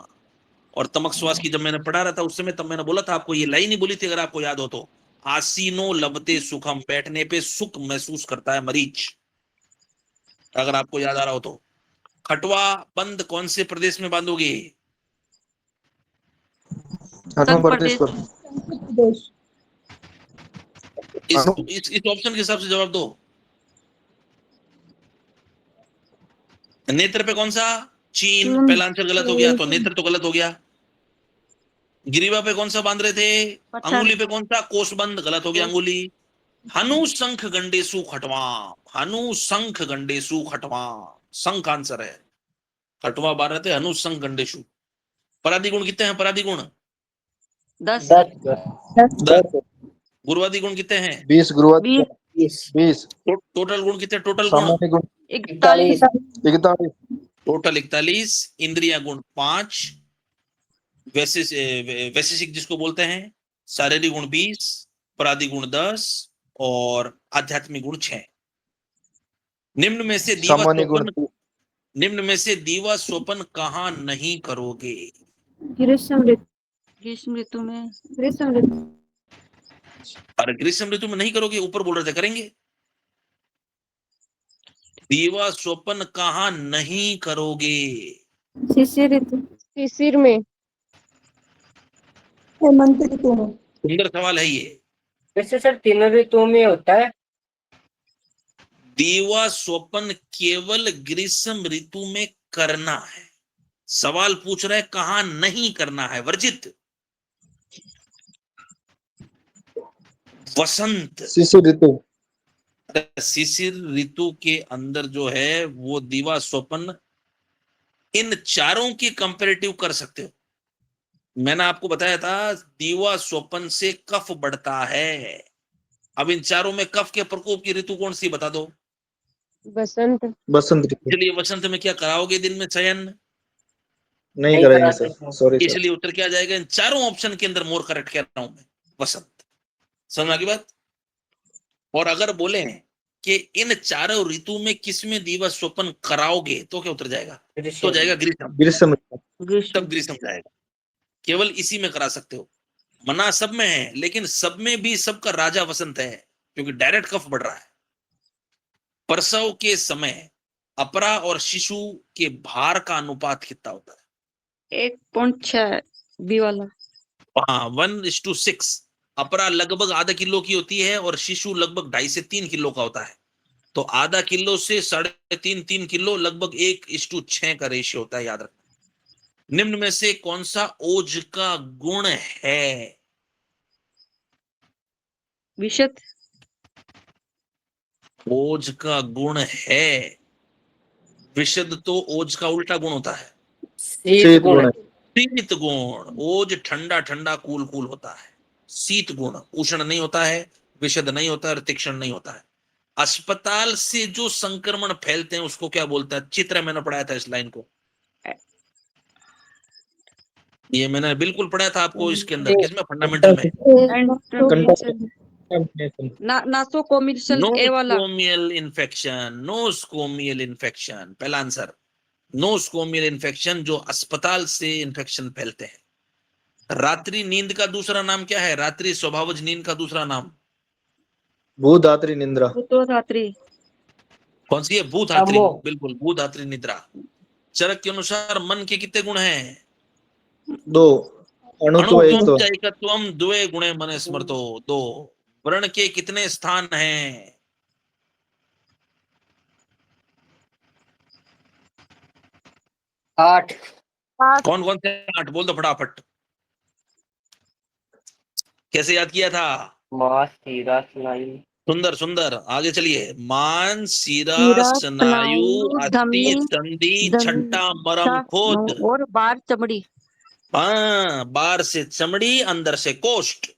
और तमक श्वास की जब मैंने पढ़ा रहा था उस समय, तब मैंने बोला था आपको, ये लाइन ही बोली थी अगर आपको याद हो तो, आसीनो लबते सुखम, बैठने पे सुख महसूस करता है मरीज, अगर आपको याद आ रहा हो तो। खटवा बंद कौन से प्रदेश में बांधोगे? प्रदेश पर। इस ऑप्शन के हिसाब से जवाब दो। नेत्र पे कौन सा? चीन। चीन। पहला आंसर गलत हो गया, तो चीन। नेत्र तो गलत हो गया। ग्रीवा पे कौन सा बांध रहे थे? पत्थर। अंगुली पे कौन सा? कोषबंध, गलत हो गया अंगुली। हनु शंख गंडेसु खटवा, हनु शंख गंडेसु खटवा, शंख आंसर है। खटवा बांध रहे थे, हनु शंख गंडेसु। परादी गुण कितने हैं? परादी गुण 10 10। गुरुवादी गुण कितने हैं? 20 गुरुवार 20 20 टोटल गुण कितने? टोटल गुण सामान्य गुण 41 41 टोटल 41। इंद्रिया गुण 5। वैशेषिक जिसको बोलते हैं, शारीरिक गुण 20, परादी गुण 10 और आध्यात्मिक गुण 6। निम्न में से दीवा सामान्य गुण स्वपन, निम्न में से दीवा स्वपन कहाँ नहीं करोगे? ग्रीष्म ऋतु। ग्रीष्म ऋतु में ग्रीष्म ऋतु। और ग्रीष्म ऋतु में नहीं करोगे, ऊपर बोल रहे थे करेंगे। दीवा स्वपन कहाँ नहीं करोगे? शिशिर ऋतु। शिशिर में। हेमंत ऋतु में। सुंदर सवाल है ये। वैसे सर तीनों ऋतुओं में होता है। दीवा स्वपन केवल ग्रीष्म ऋतु में करना है। सवाल पूछ रहे कहाँ नहीं करना है, वर्जित। वसंत, शिशिर ऋतु शिशिर ऋतु के अंदर जो है वो दीवा स्वपन, इन चारों की कंपैरेटिव कर सकते हो। मैंने आपको बताया था दीवा स्वपन से कफ बढ़ता है। अब इन चारों में कफ के प्रकोप की ऋतु कौन सी, बता दो। बसंत। बसंत ऋतु इसलिए वसंत में क्या कराओगे दिन में शयन? नहीं कराएंगे सर, सॉरी सर। इसलिए उत्तर क्या जाएगा? इन चारों ऑप्शन के अंदर मोर करेक्ट कह रहा हूं मैं, वसंत। समझ की बात? और अगर बोले कि इन चारों ऋतु में किसमें दीवा स्वपन कराओगे तो क्या उत्तर जाएगा? तो जाएगा ग्रीष्म। ग्रीष्म ऋतु ग्रीष्म तब ग्रीष्म जाएगा। केवल इसी में करा सकते हो। मना सब में है, लेकिन सब में भी सबका राजा वसंत है, क्योंकि डायरेक्ट कफ बढ़ रहा है। प्रसव के समय अपरा और शिशु के भार का अनुपात कितना होता है? 1.6 बी वाला। हाँ, 1:6। अपरा लगभग आधा किलो की होती है और शिशु लगभग 2.5 से 3 किलो का होता है। तो आधा किलो से 3.5 किलो, लगभग 1:6 का रेशियो होता है, याद रखना। निम्न में से कौन सा ओज का गुण है? विशद ओज का गुण है। विशद तो ओज का उल्टा गुण होता है, शीत गुण। शीत गुण। ओज ठंडा ठंडा कूल कूल होता है। शीत गुण उष्ण नहीं होता है, विशद नहीं होता है, तीक्ष्ण नहीं होता है। अस्पताल से जो संक्रमण फैलते हैं उसको क्या बोलता है? चित्र मैंने पढ़ाया था इस लाइन को, ये मैंने बिल्कुल पढ़ाया था आपको इसके अंदर, किसमें? फंडामेंटल में। नासोकोमियल ए वाला। नोस्कोमियल इन्फेक्शन, नोस्कोमियल इन्फेक्शन पहला आंसर। नोस्कोमियल इन्फेक्शन जो अस्पताल से इन्फेक्शन फैलते हैं। रात्रि नींद का दूसरा नाम क्या है? रात्रि स्वभावज नींद का दूसरा नाम भूधात्री निंद्रा। भूतधात्री। कौन सी है? भूधात्री। बिल्कुल, भूधात्री निद्रा। चरक के अनुसार मन के कितने गुण हैं? 2 अणुत्व एकत्व। एकत्वम द्वे गुणे मने स्मृतो। 2। वर्ण के कितने स्थान हैं? 8। कौन कौन से 8? बोल दो फटाफट। कैसे याद किया था? मांस, शीरा, स्नायु। सुंदर सुंदर, आगे चलिए। मान, सीरा, शीरा, स्नायु, स्नायु, अस्थि, धमनी, संधि, दंता छट्टा, मरम, खोद। और बार चमड़ी। हाँ, बाहर से चमड़ी, अंदर से कोष्ठ।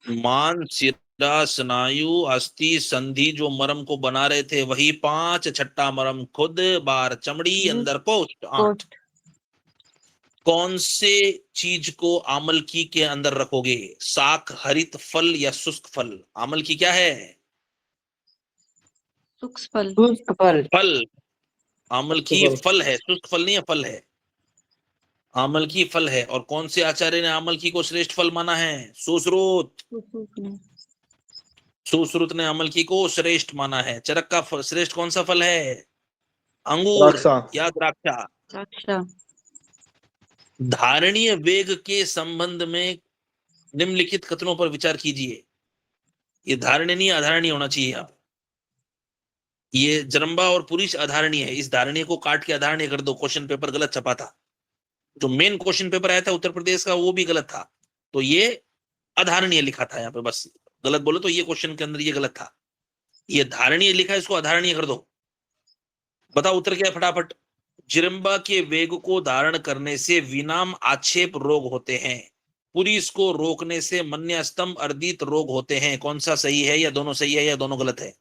मान, सीरा, स्नायु, अस्थि, संधि जो मरम को बना रहे थे वही 5, छट्टा मरम खुद, बाहर चमड़ी, अंदर कोष्ठ 8। कौन से चीज को आमलकी के अंदर रखोगे? शाक, हरित फल या शुष्क फल? आमलकी क्या है? शुष्क फल। शुष्क फल। फल। आमलकी फल है, शुष्क फल नहीं है, फल है। आमलकी फल है। और कौन से आचार्य ने आमलकी को श्रेष्ठ फल माना है? सुश्रुत। सुश्रुत ने आमलकी को श्रेष्ठ माना है। चरक का श्रेष्ठ कौन सा फल है? अंगूर या द्राक्षा। धारणीय वेग के संबंध में निम्नलिखित कथनों पर विचार कीजिए। ये धारणीय अधारणीय होना चाहिए। आप ये जरम्बा और पुरुष अधारणीय है, इस धारणीय को काट के अधारणीय कर दो, क्वेश्चन पेपर गलत छपा था। जो मेन क्वेश्चन पेपर आया था उत्तर प्रदेश का वो भी गलत था, तो ये अधारणीय लिखा था यहाँ पे, बस गलत बोले तो ये क्वेश्चन के अंदर ये गलत था, ये धारणीय लिखा है, इसको अधारणीय कर दो। बताओ उत्तर क्या है फटाफट। जिरम्बा के वेग को धारण करने से विनाम आक्षेप रोग होते हैं, पुरुष को रोकने से मन्यस्तंभ अर्दित रोग होते हैं। कौन सा सही है, या दोनों सही है या दोनों गलत है?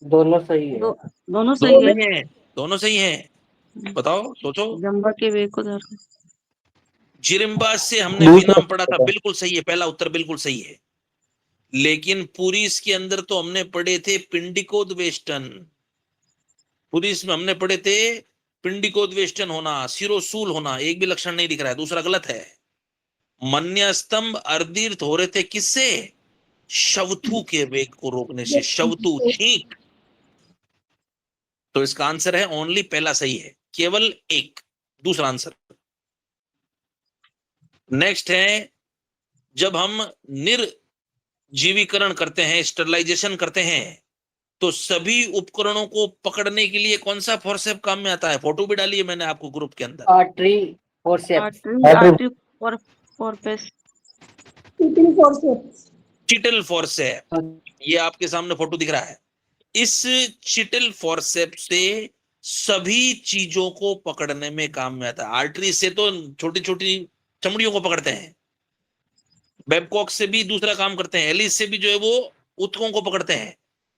दोनों सही है। दोनों सही दोनों है। सही है, दोनों सही है। बताओ सोचो। जम्बा के वेग को धारण। जिरम्बा से हमने दूसरा विनाम पढ़ा था, बिल्कुल सही है, पहला उत्तर बिल्कुल सही है। लेकिन पुरुष के अंदर तो हमने पढ़े थे पिंडिकोद्वेष्टन, पुरुष में हमने पढ़े थे पिंडिकोद्वेष्टन होना, सिरोसूल होना, एक भी लक्षण नहीं दिख रहा है, दूसरा गलत है। मन्यस्तंभ अर्दित हो रहे थे किससे? शवथु के वेग को रोकने से, शवथु छींक। तो इसका आंसर है ओनली पहला सही है, केवल एक, दूसरा आंसर। नेक्स्ट है, जब हम निर्जीवीकरण करते हैं, स्टरलाइजेशन करते हैं, तो सभी उपकरणों को पकड़ने के लिए कौन सा फोर्सेप काम में आता है? फोटो भी डाली है मैंने आपको ग्रुप के अंदर। Artery forceps. Artery forceps. Tipping forceps. Cheatle forcep, ये आपके सामने फोटो दिख रहा है। इस चिटल फोर्सेप से सभी चीजों को पकड़ने में काम में आता है। आर्टरी से तो छोटी छोटी चमड़ियों को पकड़ते हैं, बेबकॉक से भी दूसरा काम करते हैं, एलिस से भी जो है वो ऊतकों को पकड़ते हैं।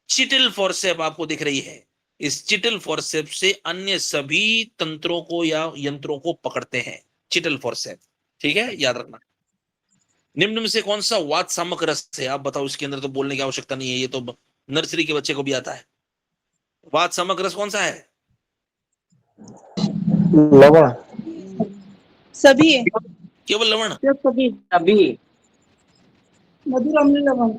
चिटल फोर्सेप आपको दिख रही है, इस चिटल फोर्सेप से अन्य सभी तंत्रों को या यंत्रों को पकड़ते हैं, चिटल फोर्सेप। ठीक है, याद रखना। निम्न में से कौन सा वात सामक रस है? आप बताओ, इसके अंदर तो बोलने की आवश्यकता नहीं है, ये तो नर्सरी के बच्चे को भी आता है। वात सामक रस कौन सा है? लवण। सभी है। केवल लवण? सभी। सभी। मधुर अम्ल लवण।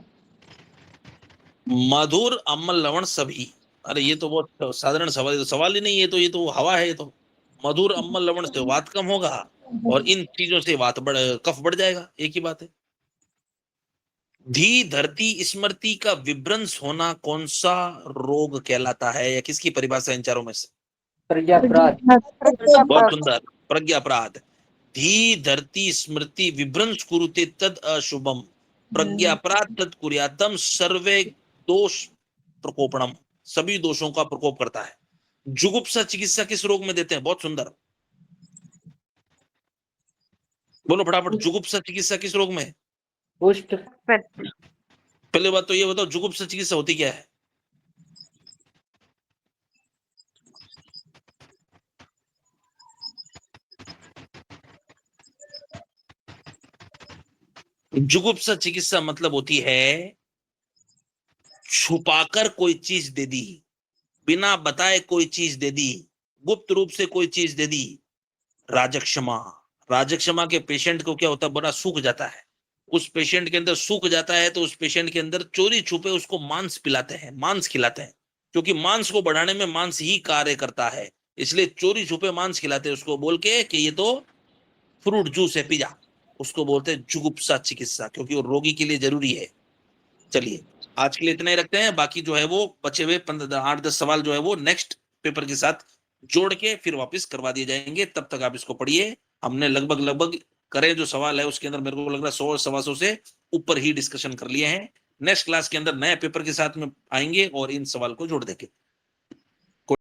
मधुर अम्ल लवण सभी। अरे ये तो बहुत साधारण सवाल है, तो सवाल ही नहीं है, तो ये तो हवा है। ये तो मधुर अम्ल लवण से वात कम होगा और इन चीजों से वात कफ बढ़ जाएगा, एक ही बात है। धी धरती स्मृति का विभ्रंश होना कौन सा रोग कहलाता है, या किसकी परिभाषा इन चारों में से? प्रज्ञापराध। बहुत सुंदर, प्रज्ञापराध। धी धरती स्मृति विभ्रंश कुरुते तद अशुभम, प्रज्ञापराध तद कुर्यातम, सर्वे दोष प्रकोपणम, सभी दोषों का प्रकोप करता है। जुगुप्सा चिकित्सा किस रोग में देते हैं? बहुत सुंदर, बोलो फटाफट, जुगुप्सा चिकित्सा किस रोग में? पुष्ट। पहले बात तो ये बताओ, जुगुप्सा चिकित्सा होती क्या है? जुगुप्सा चिकित्सा मतलब होती है छुपाकर कोई चीज दे दी, बिना बताए कोई चीज दे दी, गुप्त रूप से कोई चीज दे दी। राजक्षमा, राजक्षमा के पेशेंट को क्या होता है, बड़ा सूख जाता है, उस पेशेंट के अंदर सूख जाता है, तो उस पेशेंट के अंदर चोरी छुपे उसको मांस पिलाते हैं, मांस खिलाते हैं, क्योंकि मांस को बढ़ाने में मांस ही कार्य करता है, इसलिए चोरी छुपे मांस खिलाते हैं उसको, बोल के कि ये तो फ्रूट जूस है, पिज्जा। उसको बोलते हैं जुगुप्सा चिकित्सा, क्योंकि वो रोगी के लिए जरूरी है। चलिए आज के लिए इतना ही रखते हैं, बाकी जो है वो बचे हुए 8-10 सवाल जो है वो नेक्स्ट पेपर के साथ जोड़ के फिर वापस करवा दिए जाएंगे। तब तक आप इसको पढ़िए। हमने लगभग करें जो सवाल है उसके अंदर मेरे को लग रहा है 100-125 से ऊपर ही डिस्कशन कर लिए हैं। नेक्स्ट क्लास के अंदर नए पेपर के साथ में आएंगे और इन सवाल को जोड़ देंगे।